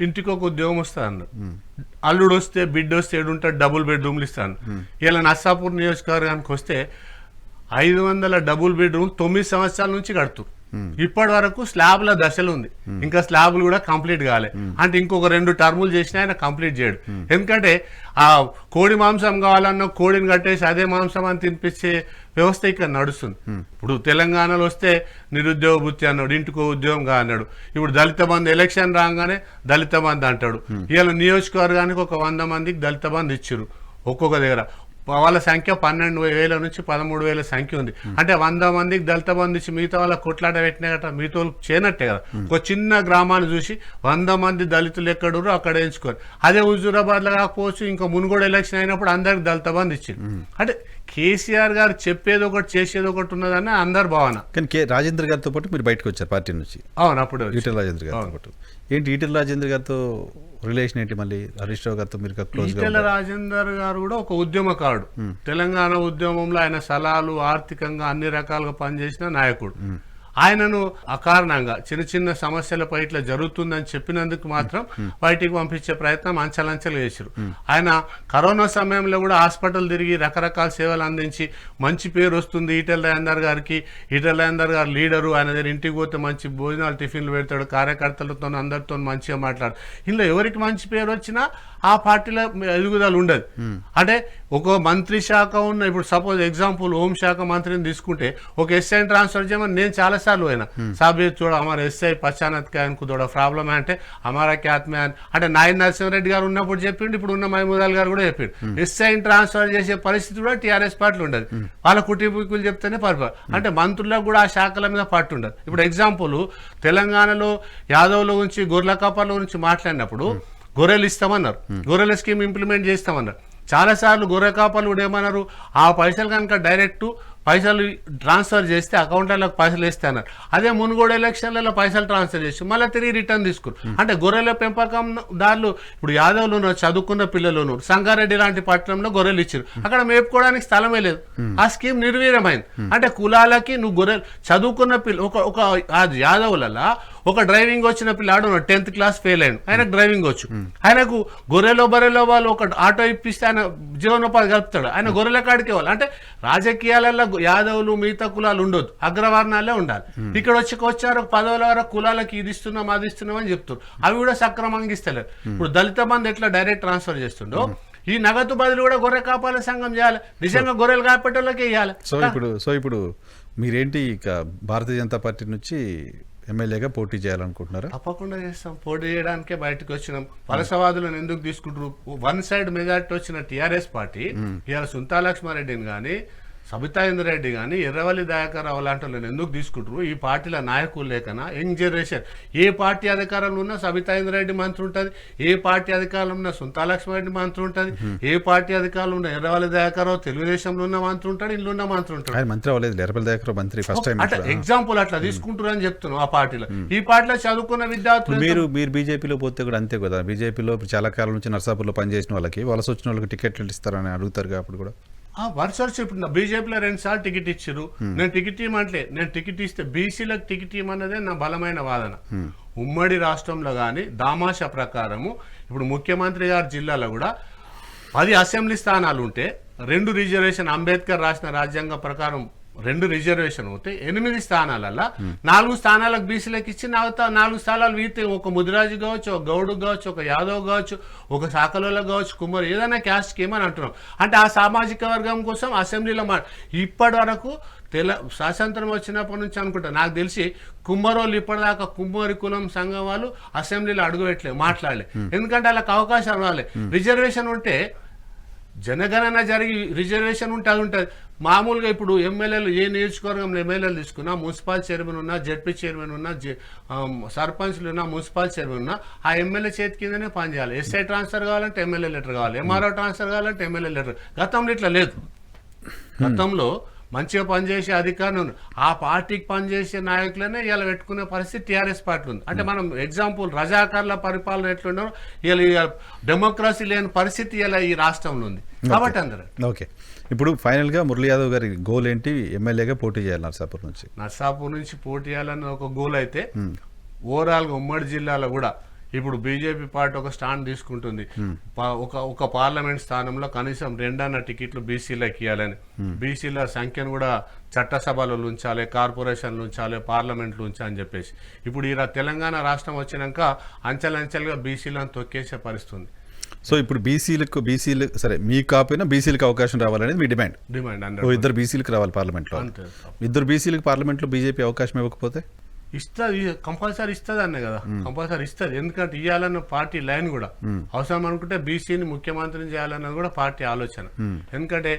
ఇంటికి ఒక ఉద్యోగం వస్తుంది అన్నారు, అల్లుడు వస్తే బిడ్డ వస్తే ఏడుంటాడు, డబుల్ బెడ్రూమ్లు ఇస్తాను. ఇలా నర్సాపూర్ నియోజకవర్గానికి వస్తే 500 డబుల్ బెడ్రూమ్ 9 సంవత్సరాల నుంచి కడుతున్నారు. ఇప్పటి వరకు స్లాబ్ల దశలు ఉంది, ఇంకా స్లాబ్లు కూడా కంప్లీట్ కాలే. అంటే ఇంకొక 2 టర్ములు చేసినా ఆయన కంప్లీట్ చేయడు. ఎందుకంటే ఆ కోడి మాంసం కావాలన్న కోడిని కట్టేసి అదే మాంసం అని తినిపించే వ్యవస్థ ఇక్కడ నడుస్తుంది. ఇప్పుడు తెలంగాణలో వస్తే నిరుద్యోగ వృత్తి అన్నాడు, ఇంటికో ఉద్యోగంగా అన్నాడు. ఇప్పుడు దళిత బంధు ఎలక్షన్ రాగానే దళిత బంధు అంటాడు. ఇవాళ నియోజకవర్గానికి ఒక 100 మందికి దళిత బంధు ఇచ్చారు. ఒక్కొక్క దగ్గర వాళ్ళ సంఖ్య 12,000 నుంచి 13,000 సంఖ్య ఉంది. అంటే 100 మందికి దళిత బంధు ఇచ్చి మిగతా వాళ్ళ కొట్లాట పెట్టినా గట్రా మిగతా వాళ్ళు చేయనట్టే కదా. ఒక చిన్న గ్రామాన్ని చూసి 100 మంది దళితులు ఎక్కడురో అక్కడ ఎంచుకోరు. అదే హుజూరాబాద్లో కాకపోవచ్చు, ఇంకా మునుగోడు ఎలక్షన్ అయినప్పుడు అందరికి దళిత బంధు ఇచ్చింది. అంటే కేసీఆర్ గారు చెప్పేది ఒకటి చేసేది ఒకటి ఉన్నదని అందరు భావన. కానీ రాజేంద్ర గారితో పాటు మీరు బయటకు వచ్చారు పార్టీ నుంచి. అవును, అప్పుడు ఈటెల రాజేంద్ర గారితో పాటు ఏంటి ఈటెల రాజేంద్ర గారితో రిలేషన్ ఏంటి? మళ్ళీ హరీష్ రావు గారితో మీరు క్లోజ్? ఈటెల రాజేందర్ గారు కూడా ఒక ఉద్యమకారుడు. తెలంగాణ ఉద్యమంలో ఆయన సలహాలు ఆర్థికంగా అన్ని రకాలుగా పనిచేసిన నాయకుడు. ఆయనను అకారణంగా చిన్న చిన్న సమస్యలపై ఇట్లా జరుగుతుందని చెప్పినందుకు మాత్రం బయటికి పంపించే ప్రయత్నం అంచెలంచెలు చేశారు. ఆయన కరోనా సమయంలో కూడా హాస్పిటల్ తిరిగి రకరకాల సేవలు అందించి మంచి పేరు వస్తుంది ఈటెల రాజేందర్ గారికి. ఈటెల రాజేందర్ గారు లీడరు, ఆయన దగ్గర ఇంటికి పోతే మంచి భోజనాలు టిఫిన్లు పెడతాడు, కార్యకర్తలతో అందరితో మంచిగా మాట్లాడు. ఇందులో ఎవరికి మంచి పేరు వచ్చినా ఆ పార్టీలో ఎదుగుదల ఉండదు. అంటే ఒక మంత్రి శాఖ ఉన్న, ఇప్పుడు సపోజ్ ఎగ్జాంపుల్ హోంశాఖ మంత్రిని తీసుకుంటే ఒక ఎస్ఐని ట్రాన్స్ఫర్ చేయమని నేను చాలా సార్లు అయినా సాబ్ చూడ हमारा ఎస్ఐ పశ్చానత్ కా ఇनको थोड़ा ప్రాబ్లం అంటే हमारा क्या में అంటే నాయన నరసింహారెడ్డి గారు ఉన్నప్పుడు చెప్పిండు, ఇప్పుడు ఉన్న మహమూదాల్ గారు కూడా చెప్పిండు. ఎస్ఐని ట్రాన్స్ఫర్ చేసే పరిస్థితి కూడా టీఆర్ఎస్ పార్టీలు ఉండదు. వాళ్ళ కుటుంబీకులు చెప్తేనే అంటే మంత్రులకు కూడా ఆ శాఖల మీద పట్టు ఉండదు. ఇప్పుడు ఎగ్జాంపుల్ తెలంగాణలో యాదవ్ల గురించి గొర్రెల కాపర్ల గురించి మాట్లాడినప్పుడు గొర్రెలు ఇస్తామన్నారు, గొర్రెల స్కీమ్ ఇంప్లిమెంట్ చేస్తామన్నారు. చాలాసార్లు గొర్రె కాపర్లు కూడా ఏమన్నారు, ఆ పైసలు కనుక డైరెక్ట్ పైసలు ట్రాన్స్ఫర్ చేస్తే అకౌంట్లకు పైసలు వేస్తే అన్నారు. అదే మునుగోడు ఎలక్షన్లలో పైసలు ట్రాన్స్ఫర్ చేసి మళ్ళీ తిరిగి రిటర్న్ తీసుకున్నారు. అంటే గొర్రెల పెంపకందారులు ఇప్పుడు యాదవ్లు ఉన్నారు, చదువుకున్న పిల్లలు ఉన్నారు. సంగారెడ్డి లాంటి పట్టణంలో గొర్రెలు ఇచ్చారు, అక్కడ మేపుకోవడానికి స్థలమే లేదు. ఆ స్కీమ్ నిర్వీర్యమైంది. అంటే కులాలకి నువ్వు గొర్రెలు చదువుకున్న పిల్ల ఒక యాదవులలో ఒక డ్రైవింగ్ వచ్చిన పిల్లాడు 10th క్లాస్ ఫెయిల్ అయ్యాడు, ఆయనకు డ్రైవింగ్ వచ్చు. ఆయనకు బర్రెలో వాళ్ళు ఒక ఆటో ఇప్పిస్తే ఆయన జీవనోపాధి కలుపుతాడు, ఆయన గొర్రెల కాడికి వాళ్ళు. అంటే రాజకీయాలలో యాదవులు మిగతా కులాలు ఉండొద్దు, అగ్రవర్ణాలే ఉండాలి. ఇక్కడ వచ్చారు 10వ వరకు కులాలకి ఇది ఇస్తున్నాం అది ఇస్తున్నాం అని చెప్తారు, అవి కూడా సక్రమంగా ఇస్తలేరు. ఇప్పుడు దళిత బంధు ఎట్లా డైరెక్ట్ ట్రాన్స్ఫర్ చేస్తుండో ఈ నగదు బదులు కూడా గొర్రె కాపాల సంఘం చేయాలి, నిజంగా గొర్రెలు కాపేటోళ్ళకి ఇవ్వాలి. సో ఇప్పుడు మీరేంటి ఇక భారతీయ జనతా పార్టీ నుంచి ఎమ్మెల్యేగా పోటీ చేయాలనుకుంటున్నారా? తప్పకుండా చేస్తాం. పోటీ చేయడానికే బయటకు వచ్చినాం. వలసవాదులను ఎందుకు తీసుకుంటారు? వన్ సైడ్ మెజార్టీ వచ్చిన టీఆర్ఎస్ పార్టీ ఇవాళ సుంతా లక్ష్మారెడ్డిని కానీ, సబితా ఇంద్రెడ్డి కానీ, ఎర్రవల్లి దయాకర్రావు లాంటి వాళ్ళని ఎందుకు తీసుకుంటారు? ఈ పార్టీల నాయకులు లేకనా? యంగ్ జనరేషన్ ఏ పార్టీ అధికారంలో ఉన్నా సబితా ఇంద్రెడ్డి మంత్రి ఉంటుంది, ఏ పార్టీ అధికారంలో ఉన్నా సుంతా లక్ష్మారెడ్డి మంత్రి ఉంటుంది, ఏ పార్టీ అధికారంలో ఉన్న ఎర్రవల్లి దయాకర్రావు తెలుగుదేశంలో ఉన్న మంత్రి ఉంటాడు, ఇల్లు ఉన్న మంత్రి ఉంటాడు. ఆయన మంత్రి అవ్వలేదు, ఎర్రవల్లి దయాకర్రావు మంత్రి ఫస్ట్ టైం. అట్లా ఎగ్జాంపుల్ అట్లా తీసుకుంటారు అని చెప్తున్నాం. ఆ పార్టీలో ఈ పార్టీలో చదువుకున్న విద్యార్థులు మీరు బీజేపీలో పోతే కూడా అంతే కదా. బీజేపీలో చాలా కాలం నుంచి నర్సాపూర్లో పనిచేసిన వాళ్ళకి వలస వచ్చిన వాళ్ళకి టికెట్లు ఇస్తారని అడుగుతారు అప్పుడు కూడా. వరుస ఇప్పుడు బీజేపీలో 2 సార్లు టికెట్ ఇచ్చారు. నేను టికెట్ ఇవ్వమంటే, నేను టికెట్ ఇస్తే బీసీలకు టికెట్ ఇవ్వమన్నదే నా బలమైన వాదన. ఉమ్మడి రాష్ట్రంలో కానీ దామాషా ప్రకారము ఇప్పుడు ముఖ్యమంత్రి గారి జిల్లాలో కూడా 10 అసెంబ్లీ స్థానాలు ఉంటే 2 రిజర్వేషన్ అంబేద్కర్ రాసిన రాజ్యాంగ ప్రకారం 2 రిజర్వేషన్ అవుతాయి. 8 స్థానాలల్లో 4 స్థానాలకు బీసీలకు ఇచ్చి 4 స్థానాలు వీతే ఒక ముదిరాజు కావచ్చు, ఒక గౌడు కావచ్చు, ఒక యాదవ్ కావచ్చు, ఒక శాఖలోలకు కావచ్చు, కుమార్ ఏదైనా క్యాస్ట్కి ఏమని అంటున్నాం. అంటే ఆ సామాజిక వర్గం కోసం అసెంబ్లీలో ఇప్పటి వరకు స్వాతంత్రం వచ్చినప్పటి నుంచి అనుకుంటా నాకు తెలిసి కుమ్మరోళ్ళు ఇప్పటిదాకా కుమ్మరి కులం సంఘం వాళ్ళు అసెంబ్లీలో అడుగుపెట్టలేదు, మాట్లాడలేదు. ఎందుకంటే వాళ్ళకి అవకాశం రాలేదు. రిజర్వేషన్ ఉంటే జనగణన జరిగి రిజర్వేషన్ ఉంటే అది ఉంటుంది. మామూలుగా ఇప్పుడు ఎమ్మెల్యేలు ఏ నియోజకవర్గంలో ఎమ్మెల్యేలు తీసుకున్నా, మున్సిపల్ చైర్మన్ ఉన్నా, జడ్పీ చైర్మన్ ఉన్నా, సర్పంచ్లు ఉన్నా, మున్సిపల్ చైర్మన్ ఉన్నా, ఆ ఎమ్మెల్యే చేతి కిందనే పనిచేయాలి. ఎస్ఐ ట్రాన్స్ఫర్ కావాలంటే ఎమ్మెల్యే లెటర్ కావాలి, ఎంఆర్ఓ ట్రాన్స్ఫర్ కావాలంటే ఎమ్మెల్యే లెటర్. గతంలో ఇట్లా లేదు. గతంలో మంచిగా పనిచేసే అధికారులు ఆ పార్టీకి పనిచేసే నాయకులనే ఇలా పెట్టుకునే పరిస్థితి టీఆర్ఎస్ పార్టీ ఉంది. అంటే మనం ఎగ్జాంపుల్ రజాకార్ల పరిపాలన ఎట్లున్నారో ఇలా డెమోక్రసీ లేని పరిస్థితి ఇలా ఈ రాష్ట్రంలో ఉంది. కాబట్టి అందరూ ఓకే. ఇప్పుడు ఫైనల్ గా మురళీ యాదవ్ గారి గోల్ ఏంటి? ఎమ్మెల్యేగా పోటీ చేయాలి నర్సాపూర్ నుంచి. నర్సాపూర్ నుంచి పోటీ చేయాలని ఒక గోల్ అయితే ఓవరాల్ గా ఉమ్మడి జిల్లాలో కూడా ఇప్పుడు బీజేపీ పార్టీ ఒక స్టాండ్ తీసుకుంటుంది. ఒక పార్లమెంట్ స్థానంలో కనీసం 2 టికెట్లు బీసీలకు ఇవ్వాలని, బీసీల సంఖ్యను కూడా చట్టసభలు ఉంచాలి, కార్పొరేషన్లు ఉంచాలి, పార్లమెంట్లు ఉంచాలని చెప్పేసి ఇప్పుడు ఈ తెలంగాణ రాష్ట్రం వచ్చినాక అంచెలంచెలుగా బీసీలను తొక్కేసే పరిస్థితుంది. సో ఇప్పుడు బీసీలు సరే మీకు కాకపోయినా బీసీలకు అవకాశం రావాలనేది మీ డిమాండ్. 2 బీసీలకు రావాలి పార్లమెంట్లో. 2 బీసీలకు పార్లమెంట్లో బీజేపీ అవకాశం ఇవ్వకపోతే ఇస్తుంది, కంపల్సరీ ఇస్తుంది అన్న కదా, కంపల్సరీ ఇస్తుంది. ఎందుకంటే ఇవ్వాలన్న పార్టీ లైన్ కూడా అవసరం అనుకుంటే బీసీని ముఖ్యమంత్రిని చేయాలన్నది కూడా పార్టీ ఆలోచన. ఎందుకంటే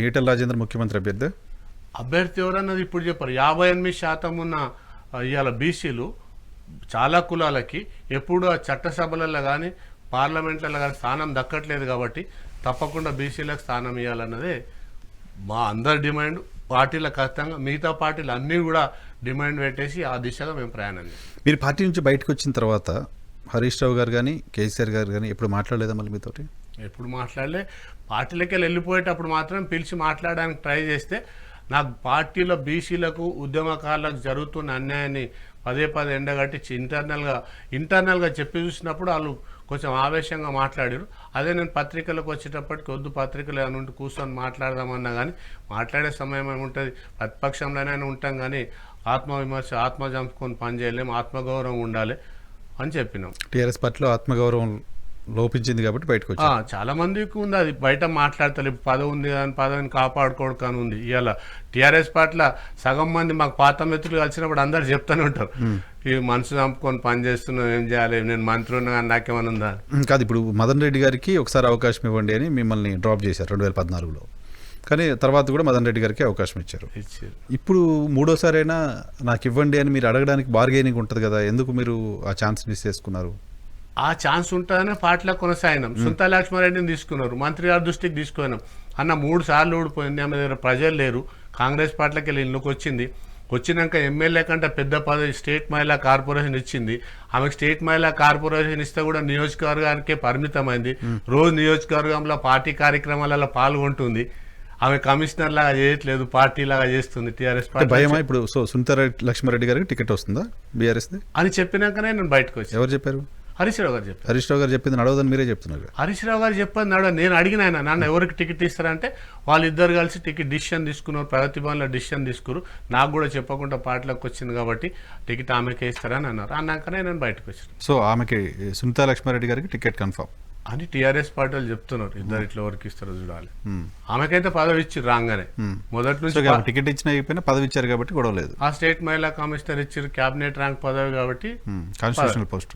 ఈటెల రాజేంద్ర ముఖ్యమంత్రి అభ్యర్థి ఎవరన్నది ఇప్పుడు చెప్పారు. 58% ఉన్న ఇవాళ బీసీలు చాలా కులాలకి ఎప్పుడు ఆ చట్టసభలలో కానీ పార్లమెంట్లలో కానీ స్థానం దక్కట్లేదు. కాబట్టి తప్పకుండా బీసీలకు స్థానం ఇవ్వాలన్నదే మా అందరి డిమాండ్. పార్టీల ఖచ్చితంగా మిగతా పార్టీలు అన్నీ కూడా డిమాండ్ పెట్టేసి ఆ దిశగా మేము ప్రయాణం చేస్తాం. మీరు పార్టీ నుంచి బయటకు వచ్చిన తర్వాత హరీష్ రావు గారు కానీ కేసీఆర్ గారు కానీ ఎప్పుడు మాట్లాడలేదా మళ్ళీ మీతోటి? ఎప్పుడు మాట్లాడలే. పార్టీలకి వెళ్ళిపోయేటప్పుడు మాత్రం పిలిచి మాట్లాడడానికి ట్రై చేస్తే నాకు పార్టీలో బీసీలకు ఉద్యమకారులకు జరుగుతున్న అన్యాయాన్ని పదే ఎండగట్టించి ఇంటర్నల్గా చెప్పి చూసినప్పుడు వాళ్ళు కొంచెం ఆవేశంగా మాట్లాడారు. అదే నేను పత్రికలకు వచ్చేటప్పటికి వద్దు, పత్రికలు ఏమైనా కూర్చొని మాట్లాడదామన్నా కానీ మాట్లాడే సమయం ఏముంటుంది, ప్రతిపక్షంలోనే ఉంటాం కానీ ఆత్మవిమర్శ ఆత్మజంపుకొని పని చేయలేము, ఆత్మగౌరవం ఉండాలి అని చెప్పినాం. టీఆర్ఎస్ పార్టీలో ఆత్మగౌరవం లోపించింది కాబట్టి బయటకు వచ్చి చాలా మందికి ఉంది. అది బయట మాట్లాడతారు. పదవి ఉంది కానీ పదవిని కాపాడుకోవడానికి ఉంది. ఇవాళ టీఆర్ఎస్ పార్టీలో సగం మంది మాకు పాత మిత్రులు కలిసినప్పుడు అందరు చెప్తూనే ఉంటారు, ఈ మనసు చంపుకొని పని చేస్తున్నాం, ఏం చేయాలి, నేను మంత్రి ఉన్నా కానీ నాకేమైనా ఉందా కాదు. ఇప్పుడు మదన్ రెడ్డి గారికి ఒకసారి అవకాశం ఇవ్వండి అని మిమ్మల్ని డ్రాప్ చేశారు 2014లో. కానీ తర్వాత కూడా మదన్ రెడ్డి గారికి అవకాశం ఇచ్చారు. ఇప్పుడు 3ోసారైనా నాకు ఇవ్వండి అని మీరు అడగడానికి బార్గెనింగ్ ఉంటుంది కదా, ఎందుకు మీరు ఆ ఛాన్స్ మిస్ చేసుకున్నారు? ఆ ఛాన్స్ ఉంటుందనే పార్టీలో కొనసాగినాం. సుంతా లక్ష్మారెడ్డిని తీసుకున్నారు, మంత్రి గారి దృష్టికి తీసుకున్నాం. అన్న 3 సార్లు ఓడిపోయింది, ఆమె దగ్గర ప్రజలు లేరు, కాంగ్రెస్ పార్టీలోకి వెళ్ళి ఇళ్ళకి వచ్చినాక ఎమ్మెల్యే కంటే పెద్ద పదవి స్టేట్ మహిళా కార్పొరేషన్ ఇచ్చింది. ఆమెకు స్టేట్ మహిళా కార్పొరేషన్ ఇస్తే కూడా నియోజకవర్గానికే పరిమితమైంది. రోజు నియోజకవర్గంలో పార్టీ కార్యక్రమాలలో పాల్గొంటుంది. ఆమె కమిషనర్ లాగా చేయట్లేదు, పార్టీ లాగా చేస్తుంది టీఆర్ఎస్ పార్టీ. భయమా ఇప్పుడు? సో సుంతా లక్ష్మారెడ్డి గారికి టికెట్ వస్తుందా బీఆర్ఎస్ అని చెప్పినాకనే నేను బయటకు వచ్చి. ఎవరు చెప్పారు? హరీష్ రావు గారు చెప్పారు. హరీష్ రావు గారు చెప్పింది నడవదని మీరే చెప్తున్నారు. హరీష్ రావు గారు చెప్పేది నడవదు. నేను అడిగిన ఆయన, నాన్న ఎవరికి టికెట్ ఇస్తారంటే వాళ్ళిద్దరు కలిసి డిసిషన్ తీసుకున్నారు, ప్రగతి భవన్లో డిసిషన్ తీసుకున్నారు. నాకు కూడా చెప్పకుండా పార్టీలోకి వచ్చింది కాబట్టి టికెట్ ఆమెకే ఇస్తారని అన్నారు. అన్నాకనే నేను బయటకు వచ్చాను. సో ఆమెకి సునీతా లక్ష్మారెడ్డి గారికి టికెట్ కన్ఫర్మ్? అని టీఆర్ఎస్ పార్టీ వాళ్ళు చెప్తున్నారు. ఇద్దరు ఇట్లా ఎవరికి ఇస్తారో చూడాలి. ఆమెకైతే పదవి ఇచ్చారు రాగానే, మొదటి నుంచి టికెట్ ఇచ్చిన అయిపోయినా పదవి ఇచ్చారు కాబట్టి గొడవ లేదు. ఆ స్టేట్ మహిళా కమిషనర్ ఇచ్చారు, క్యాబినెట్ ర్యాంక్ పదవి కాబట్టి, కాన్స్టిట్యూషనల్ పోస్ట్,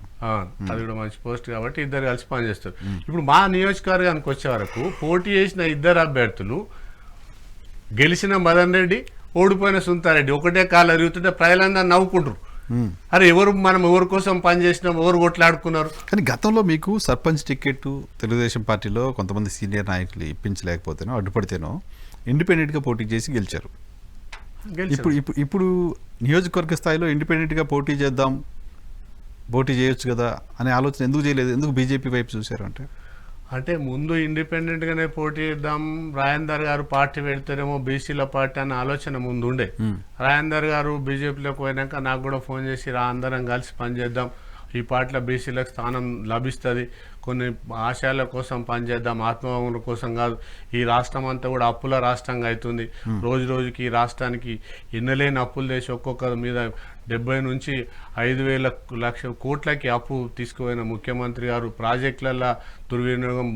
అది కూడా మంచి పోస్ట్ కాబట్టి ఇద్దరు కలిసి పనిచేస్తారు. ఇప్పుడు మా నియోజకవర్గానికి వచ్చే వరకు పోటీ చేసిన ఇద్దరు అభ్యర్థులు, గెలిచిన మదన్ రెడ్డి, ఓడిపోయిన సుంతారెడ్డి ఒకటే కాలు అరుగుతుంటే ప్రజలందరూ నవ్వుకుంటారు. అరే మనం ఎవరి కోసం పనిచేసినాం, ఎవరు కొట్లాడుకున్నారు. కానీ గతంలో మీకు సర్పంచ్ టికెట్ తెలుగుదేశం పార్టీలో కొంతమంది సీనియర్ నాయకులు ఇప్పించలేకపోతేనో అడ్డుపడితేనో ఇండిపెండెంట్గా పోటీ చేసి గెలిచారు. ఇప్పుడు నియోజకవర్గ స్థాయిలో ఇండిపెండెంట్గా పోటీ చేయొచ్చు కదా అనే ఆలోచన ఎందుకు చేయలేదు? ఎందుకు బీజేపీ వైపు చూశారు? అంటే ముందు ఇండిపెండెంట్గానే పోటీ చేద్దాం, రాజేందర్ గారు పార్టీ పెడతారేమో బీసీల పార్టీ అన్న ఆలోచన ముందు ఉండే. రాజేందర్ గారు బీజేపీలోకి పోయినాక నాకు కూడా ఫోన్ చేసి అందరం కలిసి పనిచేద్దాం, ఈ పార్టీలో బీసీలకు స్థానం లభిస్తుంది, కొన్ని ఆశయాల కోసం పనిచేద్దాం, ఆత్మగౌరవం కోసం కాదు. ఈ రాష్ట్రం అంతా కూడా అప్పుల రాష్ట్రంగా అవుతుంది. రోజు రోజుకి ఈ రాష్ట్రానికి ఎన్నలేని అప్పులు చేసి ఒక్కొక్క మీద 70 నుంచి 5,000 లక్షల కోట్లకి అప్పు తీసుకుపోయిన ముఖ్యమంత్రి గారు ప్రాజెక్టులలో దుర్వినియోగం,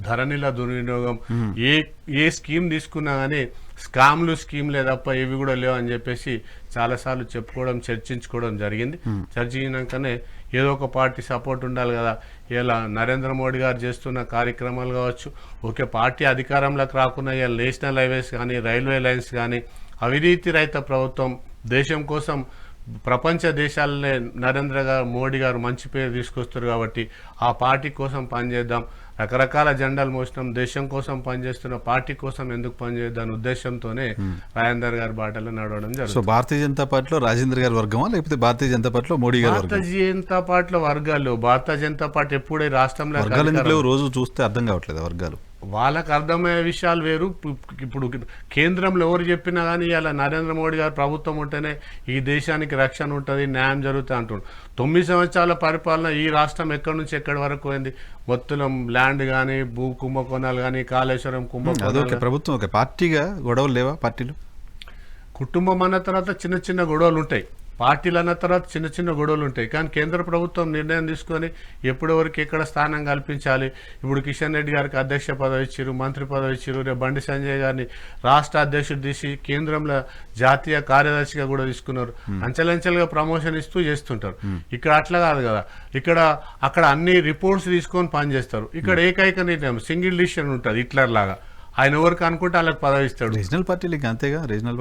ధరణిల దుర్వినియోగం, ఏ స్కీమ్ తీసుకున్నా కానీ స్కీమ్లే తప్ప ఏవి కూడా లేవు అని చెప్పేసి చాలాసార్లు చెప్పుకోవడం, చర్చించుకోవడం జరిగింది. చర్చించినాకనే ఏదో ఒక పార్టీ సపోర్ట్ ఉండాలి కదా. ఇలా నరేంద్ర మోడీ గారు చేస్తున్న కార్యక్రమాలు కావచ్చు, ఒకే పార్టీ అధికారంలోకి రాకుండా ఇలా నేషనల్ హైవేస్ కానీ, రైల్వే లైన్స్ కానీ, అవినీతి రహిత ప్రభుత్వం, దేశం కోసం ప్రపంచ దేశాలనే మోడీ గారు మంచి పేరు తీసుకొస్తారు కాబట్టి ఆ పార్టీ కోసం పనిచేద్దాం. రకరకాల జెండాలు మోసినాం, దేశం కోసం పనిచేస్తున్న పార్టీ కోసం ఎందుకు పనిచేద్దాం ఉద్దేశంతోనే రాజేందర్ గారి బాటలో నడవడం జరుగుతుంది. సో భారతీయ జనతా పార్టీలో రాజేంద్ర గారి వర్గమా, లేకపోతే భారతీయ జనతా పార్టీలో మోడీ గారు? భారతీయ జనతా పార్టీలో వర్గాలు, భారతీయ జనతా పార్టీ ఎప్పుడే రాష్ట్రంలో రోజు చూస్తే అర్థం కావట్లేదు వర్గాలు. వాళ్ళకు అర్థమయ్యే విషయాలు వేరు. ఇప్పుడు కేంద్రంలో ఎవరు చెప్పినా కానీ ఇలా నరేంద్ర మోడీ గారు ప్రభుత్వం ఉంటేనే ఈ దేశానికి రక్షణ ఉంటుంది, న్యాయం జరుగుతుంది అంటుండ్రు. 9 సంవత్సరాల పరిపాలన ఈ రాష్ట్రం ఎక్కడి నుంచి ఎక్కడి వరకు పోయింది. మొత్తం ల్యాండ్ కానీ, భూ కుంభకోణాలు కానీ, కాళేశ్వరం కుంభకోణాలు. ప్రభుత్వం ఒక పార్టీగా గొడవలు లేవా? పార్టీలు కుటుంబం అన్న తర్వాత చిన్న చిన్న గొడవలు ఉంటాయి, పార్టీలు అన్న తర్వాత చిన్న చిన్న గొడవలు ఉంటాయి. కానీ కేంద్ర ప్రభుత్వం నిర్ణయం తీసుకొని ఎప్పటివరకు ఎక్కడ స్థానం కల్పించాలి. ఇప్పుడు కిషన్ రెడ్డి గారికి అధ్యక్ష పదవి ఇచ్చారు, మంత్రి పదవి ఇచ్చారు. రేపు బండి సంజయ్ గారిని రాష్ట్ర అధ్యక్షుడు తీసి కేంద్రంలో జాతీయ కార్యదర్శిగా కూడా తీసుకున్నారు. అంచెలంచెలుగా ప్రమోషన్ ఇస్తూ చేస్తుంటారు. ఇక్కడ అట్లా కాదు కదా. అక్కడ అన్ని రిపోర్ట్స్ తీసుకొని పనిచేస్తారు. ఇక్కడ ఏకైక నిర్ణయం, సింగిల్ డిసిషన్ ఉంటుంది. హిట్లర్ లాగా ఆయన ఎవరికి అనుకుంటే వాళ్ళకి పదవి ఇస్తాడు. రీజనల్ పార్టీలు అంతేగా, రీజనల్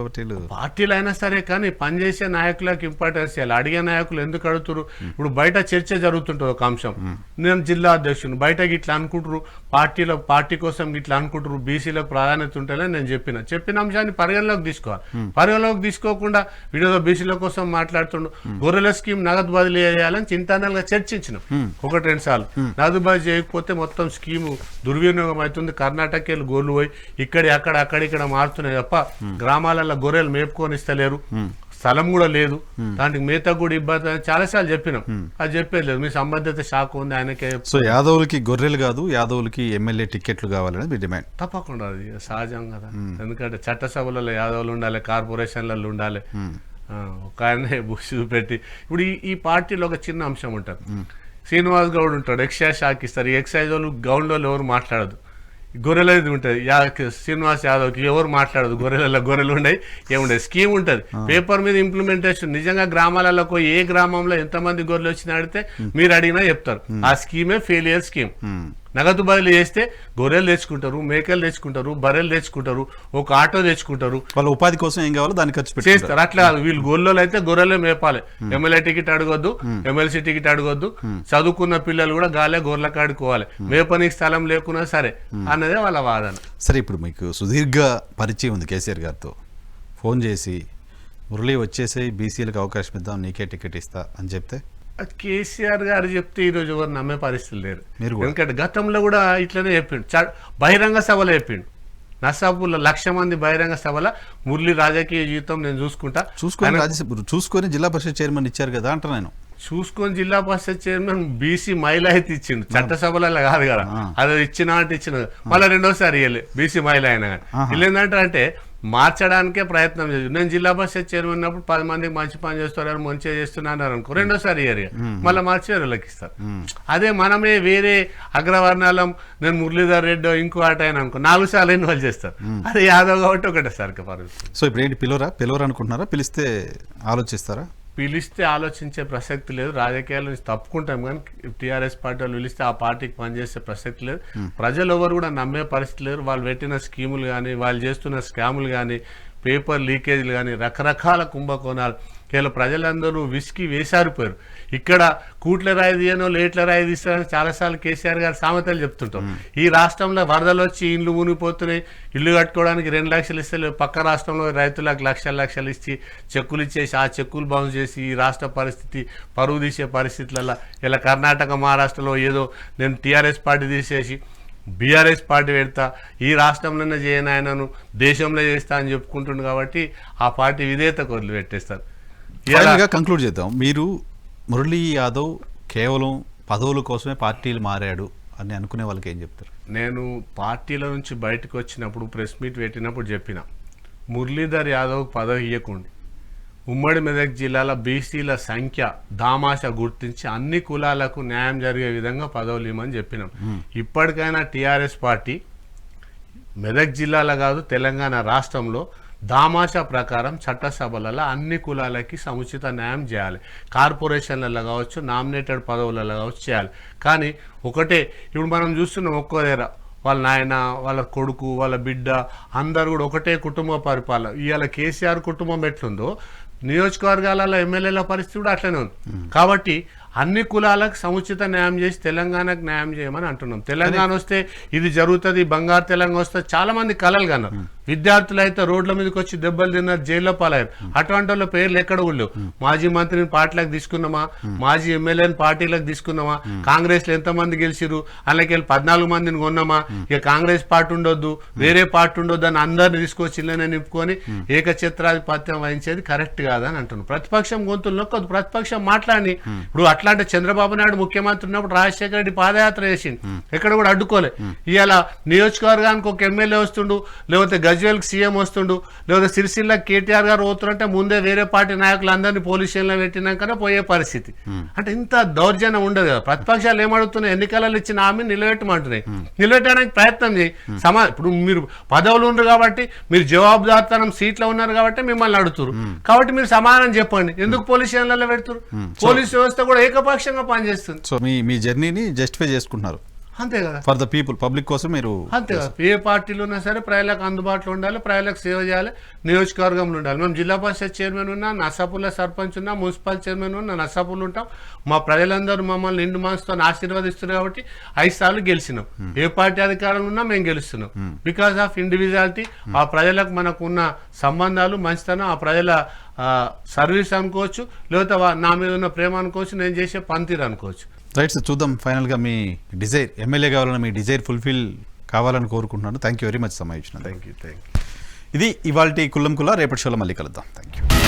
పార్టీలు అయినా సరే కానీ పనిచేసే నాయకులకు ఇంపార్టెన్స్ ఇవ్వాలి. అడిగే నాయకులు ఎందుకు అడుగుతారు? ఇప్పుడు బయట చర్చ జరుగుతుంటుంది ఒక అంశం, నేను జిల్లా అధ్యక్షుడు, బయటకి ఇట్లా అనుకుంటారు, పార్టీ కోసం ఇట్లా అనుకుంటారు, బీసీలకు ప్రాధాన్యత ఉంటేనే నేను చెప్పిన అంశాన్ని పరిగణలోకి తీసుకోవాలి. పరిగణలోకి తీసుకోకుండా వీడియో బీసీల కోసం మాట్లాడుతుండు. గొర్రెల స్కీమ్ నగదు బదిలీ చేయాలని ఇంటర్నల్ గా చర్చించినాం 1-2 సార్లు. నగదు బదిలీ చేయకపోతే మొత్తం స్కీము దుర్వినియోగం అవుతుంది. కర్ణాటక గోర్లు అక్కడిక్కడ మారుతున్నాయి తప్ప గ్రామాలలో గొర్రెలు మేపుకొని ఇస్తలేరు, స్థలం కూడా లేదు, దానికి మేత కూడా ఇబ్బంది అని చాలాసార్లు చెప్పినాం. అది చెప్పేది లేదు. మీ సంబంధిత శాఖ ఉంది ఆయనకే. సో యాదవులకి గొర్రెలు కాదు, యాదవులకి ఎమ్మెల్యే టికెట్లు కావాలని మీ డిమాండ్? తప్పకుండా, అది సహజం కదా. ఎందుకంటే చట్టసభలలో యాదవులు ఉండాలి, కార్పొరేషన్లలో ఉండాలి. ఒక ఆయనే చూపెట్టి ఇప్పుడు ఈ పార్టీలో ఒక చిన్న అంశం ఉంటుంది. శ్రీనివాస్ గౌడ్ ఉంటాడు, ఎక్సైజ్ శాఖ ఇస్తారు. ఎక్సైజ్ వాళ్ళు గౌండ్ వాళ్ళు ఎవరు మాట్లాడదు. గొర్రెలది ఉంటుంది, శ్రీనివాస్ యాదవ్కి ఎవరు మాట్లాడదు. గొర్రెలు ఉన్నాయి, ఏముండదు. స్కీమ్ ఉంటుంది, పేపర్ మీద ఇంప్లిమెంటేషన్. నిజంగా గ్రామాలలో ఏ గ్రామంలో ఎంతమంది గొర్రెలు వచ్చినా అడిగితే మీరు అడిగినా చెప్తారు. ఆ స్కీమే ఫెయిలియర్ స్కీమ్. నగదు బదిలీ చేస్తే గొర్రెలు తెచ్చుకుంటారు, మేకలు తెచ్చుకుంటారు, బర్రెలు తెచ్చుకుంటారు, ఒక ఆటో తెచ్చుకుంటారు. వాళ్ళ ఉపాధి కోసం ఏం కావాలో దాన్ని ఖర్చు చేస్తారు. అట్లా వీళ్ళు గొర్రెలు అయితే గొర్రెలే మేపాలి. ఎమ్మెల్యే టికెట్ అడగొద్దు, ఎమ్మెల్సీ టికెట్ అడగొద్దు. చదువుకున్న పిల్లలు కూడా గాలే గొర్రెలకు ఆడుకోవాలి, మేపనికి స్థలం లేకున్నా సరే అన్నదే వాళ్ళ వాదన. సరే, ఇప్పుడు మీకు సుదీర్ఘ పరిచయం ఉంది కేసీఆర్ గారితో. ఫోన్ చేసి మురళి వచ్చేసి బీసీలకు అవకాశం ఇద్దాం, నీకే టికెట్ ఇస్తా అని చెప్తే కేసీఆర్ గారు చెప్తే ఈరోజు ఎవరు నమ్మే పరిస్థితి లేరు. ఎందుకంటే గతంలో కూడా ఇట్లనే చెప్పిండు, బహిరంగ సభలో చెప్పిండు. నర్సాపూర్లో 1,00,000 మంది బహిరంగ సభల మురళి రాజకీయ జీవితం నేను చూసుకొని జిల్లా పరిషత్ చైర్మన్ ఇచ్చారు కదా అంట. నేను చూసుకొని జిల్లా పరిషత్ చైర్మన్ బీసీ మహిళ అయితే ఇచ్చిండు, చట్టసభలలో కాదు కదా. అది ఇచ్చిన మళ్ళీ 2వ సారి ఇవ్వలే బీసీ మహిళ అయినా కానీ. వీళ్ళు ఏంటంటే మార్చడానికే ప్రయత్నం చేసి నేను జిల్లా పరిషత్ చైర్మన్ ఉన్నప్పుడు 10 మందికి మంచి పని చేస్తారు మంచిగా చేస్తున్నారు అనుకో రెండోసారి ఏరియా మళ్ళీ మార్చి వేరేళ్ళకి ఇస్తారు. అదే మనమే వేరే అగ్రవర్ణాలం నేను మురళీధర్ రెడ్డి ఇంకో ఆట అయినా అనుకో 4 సార్లు ఇన్వాల్వ్ చేస్తారు. అదే యాదవ్ కాబట్టి ఒకటేసారి పరిస్థితి. సో ఇప్పుడు ఏంటి పిలవరు అనుకుంటున్నారా, పిలిస్తే ఆలోచిస్తారా? పిలిస్తే ఆలోచించే ప్రసక్తి లేదు. రాజకీయాల నుంచి తప్పుకుంటాం కానీ టీఆర్ఎస్ పార్టీ వాళ్ళు పిలిస్తే ఆ పార్టీకి పనిచేసే ప్రసక్తి లేదు. ప్రజలు ఎవరు కూడా నమ్మే పరిస్థితి లేరు. వాళ్ళు పెట్టిన స్కీములు కానీ వాళ్ళు చేస్తున్న స్కాములు కానీ పేపర్ లీకేజీలు కానీ రకరకాల కుంభకోణాలు ఇలా ప్రజలందరూ విసికి వేసారిపోయారు. ఇక్కడ కూట్ల రాయి తీయనో లేట్ల రాయి తీస్తారని చాలాసార్లు కేసీఆర్ గారు సామెతలు చెప్తుంటాం. ఈ రాష్ట్రంలో వరదలు వచ్చి ఇండ్లు మునిగిపోతున్నాయి, ఇల్లు కట్టుకోవడానికి 2 లక్షలు ఇస్తే పక్క రాష్ట్రంలో రైతులకు లక్షలు ఇచ్చి చెక్కులు ఇచ్చేసి ఆ చెక్కులు బౌన్స్ చేసి ఈ రాష్ట్ర పరిస్థితి పరువు తీసే పరిస్థితులలో ఇలా కర్ణాటక మహారాష్ట్రలో ఏదో నేను టీఆర్ఎస్ పార్టీ తీసేసి బీఆర్ఎస్ పార్టీ పెడతా ఈ రాష్ట్రంలోనే చేయనాయనను దేశంలో చేస్తా అని చెప్పుకుంటుండు కాబట్టి ఆ పార్టీ విధేయతకు వదిలిపెట్టేస్తారు. ఫైనల్గా కంక్లూడ్ చేద్దాం. మీరు మురళీ యాదవ్ కేవలం పదవుల కోసమే పార్టీలు మారాడు అని అనుకునే వాళ్ళకి ఏం చెప్తారు? నేను పార్టీల నుంచి బయటకు వచ్చినప్పుడు ప్రెస్ మీట్ పెట్టినప్పుడు చెప్పిన మురళీధర్ యాదవ్ పదవి ఇవ్వకండి. ఉమ్మడి మెదక్ జిల్లాల బీసీల సంఖ్య దామాష గుర్తించి అన్ని కులాలకు న్యాయం జరిగే విధంగా పదవులు ఇవ్వమని చెప్పినాం. ఇప్పటికైనా టీఆర్ఎస్ పార్టీ మెదక్ జిల్లాలో కాదు తెలంగాణ రాష్ట్రంలో దామాషా ప్రకారం చట్టసభలలో అన్ని కులాలకి సముచిత న్యాయం చేయాలి. కార్పొరేషన్లలో కావచ్చు నామినేటెడ్ పదవులలో కావచ్చు చేయాలి. కానీ ఒకటే ఇప్పుడు మనం చూస్తున్నాం ఒక్కో దగ్గర వాళ్ళ నాయన వాళ్ళ కొడుకు వాళ్ళ బిడ్డ అందరు కూడా ఒకటే కుటుంబ పరిపాలన. ఇవాళ కేసీఆర్ కుటుంబం ఎట్లుందో నియోజకవర్గాలలో ఎమ్మెల్యేల పరిస్థితి కూడా అట్లనే ఉంది. కాబట్టి అన్ని కులాలకు సముచిత న్యాయం చేసి తెలంగాణకు న్యాయం చేయమని అంటున్నాం. తెలంగాణ వస్తే ఇది జరుగుతుంది, బంగారు తెలంగాణ వస్తే చాలా మంది కలలు కన్నారు. విద్యార్థులు అయితే రోడ్ల మీదకి వచ్చి దెబ్బలు తిన్నారు, జైల్లో పాలయ్యారు. అటువంటి వాళ్ళ పేర్లు ఎక్కడ కూడా లేవు. మాజీ మంత్రిని పార్టీలకు తీసుకున్నామా, మాజీ ఎమ్మెల్యేని పార్టీలకు తీసుకున్నామా, కాంగ్రెస్ లో ఎంతమంది గెలిచిరు అందులోకి వెళ్ళి 14 మందిని కొన్నామా, ఇక కాంగ్రెస్ పార్టీ ఉండొద్దు వేరే పార్టీ ఉండొద్దు అని అందరిని తీసుకొచ్చి ఇళ్ళనే నింపుకొని ఏకఛత్రాధిపత్యం వహించేది కరెక్ట్ కాదని అంటున్నాం. ప్రతిపక్షం గొంతులు నొక్కదు, ప్రతిపక్షం మాట్లాడి ఇప్పుడు అట్లాంటి చంద్రబాబు నాయుడు ముఖ్యమంత్రి ఉన్నప్పుడు రాజశేఖర రెడ్డి పాదయాత్ర చేసింది, ఎక్కడ కూడా అడ్డుకోలే. ఇవాళ నియోజకవర్గానికి ఒక ఎమ్మెల్యే వస్తుండు, లేకపోతే గజ్వేల్కి సీఎం వస్తుండు, లేకపోతే సిరిసిల్ల కేటీఆర్ గారు పోతుంటే ముందే వేరే పార్టీ నాయకులు అందరినీ పోలీస్ స్టేషన్లో పెట్టినాకనే పోయే పరిస్థితి. అంటే ఇంత దౌర్జన్యం ఉండదు కదా. ప్రతిపక్షాలు ఏమడుగుతున్నాయి, ఎన్నికలలో ఇచ్చిన హామీ నిలబెట్టమంటున్నాయి, నిలబెట్టడానికి ప్రయత్నం చేయి. ఇప్పుడు మీరు పదవులు ఉన్నారు కాబట్టి మీరు జవాబుదారితనం సీట్లో ఉన్నారు కాబట్టి మిమ్మల్ని అడుగుతారు, కాబట్టి మీరు సమాధానం చెప్పండి. ఎందుకు పోలీస్ స్టేషన్లలో పెడుతున్నారు? పోలీస్ వ్యవస్థ కూడా ఏకపక్షంగా పనిచేస్తుంది. సో మీ జర్నీని జస్టిఫై చేసుకుంటున్నారు అంతే కదా, ఫర్ ద పీపుల్, పబ్లిక్ కోసం మీరు అంతే కదా. ఏ పార్టీలో ఉన్నా సరే ప్రజలకు అందుబాటులో ఉండాలి, ప్రజలకు సేవ చేయాలి, నియోజకవర్గంలో ఉండాలి. మేము జిల్లా పరిషత్ చైర్మన్ ఉన్నా, నర్సాపూర్లో సర్పంచ్ ఉన్నా, మున్సిపల్ చైర్మన్ ఉన్నా, నర్సాపూర్లో ఉంటాం. మా ప్రజలందరూ మమ్మల్ని నిండు మనసుతో ఆశీర్వదిస్తున్నారు కాబట్టి 5 సార్లు గెలిచినాం. ఏ పార్టీ అధికారంలో ఉన్నా మేము గెలుస్తున్నాం. బికాస్ ఆఫ్ ఇండివిజువాలిటీ, ఆ ప్రజలకు మనకు ఉన్న సంబంధాలు, మంచితనం, ఆ ప్రజల సర్వీస్ అనుకోవచ్చు, లేకపోతే నా మీద ఉన్న ప్రేమ అనుకోవచ్చు, నేను చేసే పనితీరు అనుకోవచ్చు. రైట్ సార్, చూద్దాం ఫైనల్గా మీ డిజైర్ ఎమ్మెల్యే కావాలని మీ డిజైర్ ఫుల్ఫిల్ కావాలని కోరుకుంటున్నాను. థ్యాంక్ యూ వెరీ మచ్ సమయం ఇచ్చిన. Thank you. ఇది ఇవాల్టి కుల్లం కుల్లా. రేపటి షోలో మళ్ళీ కలుద్దాం. Thank you.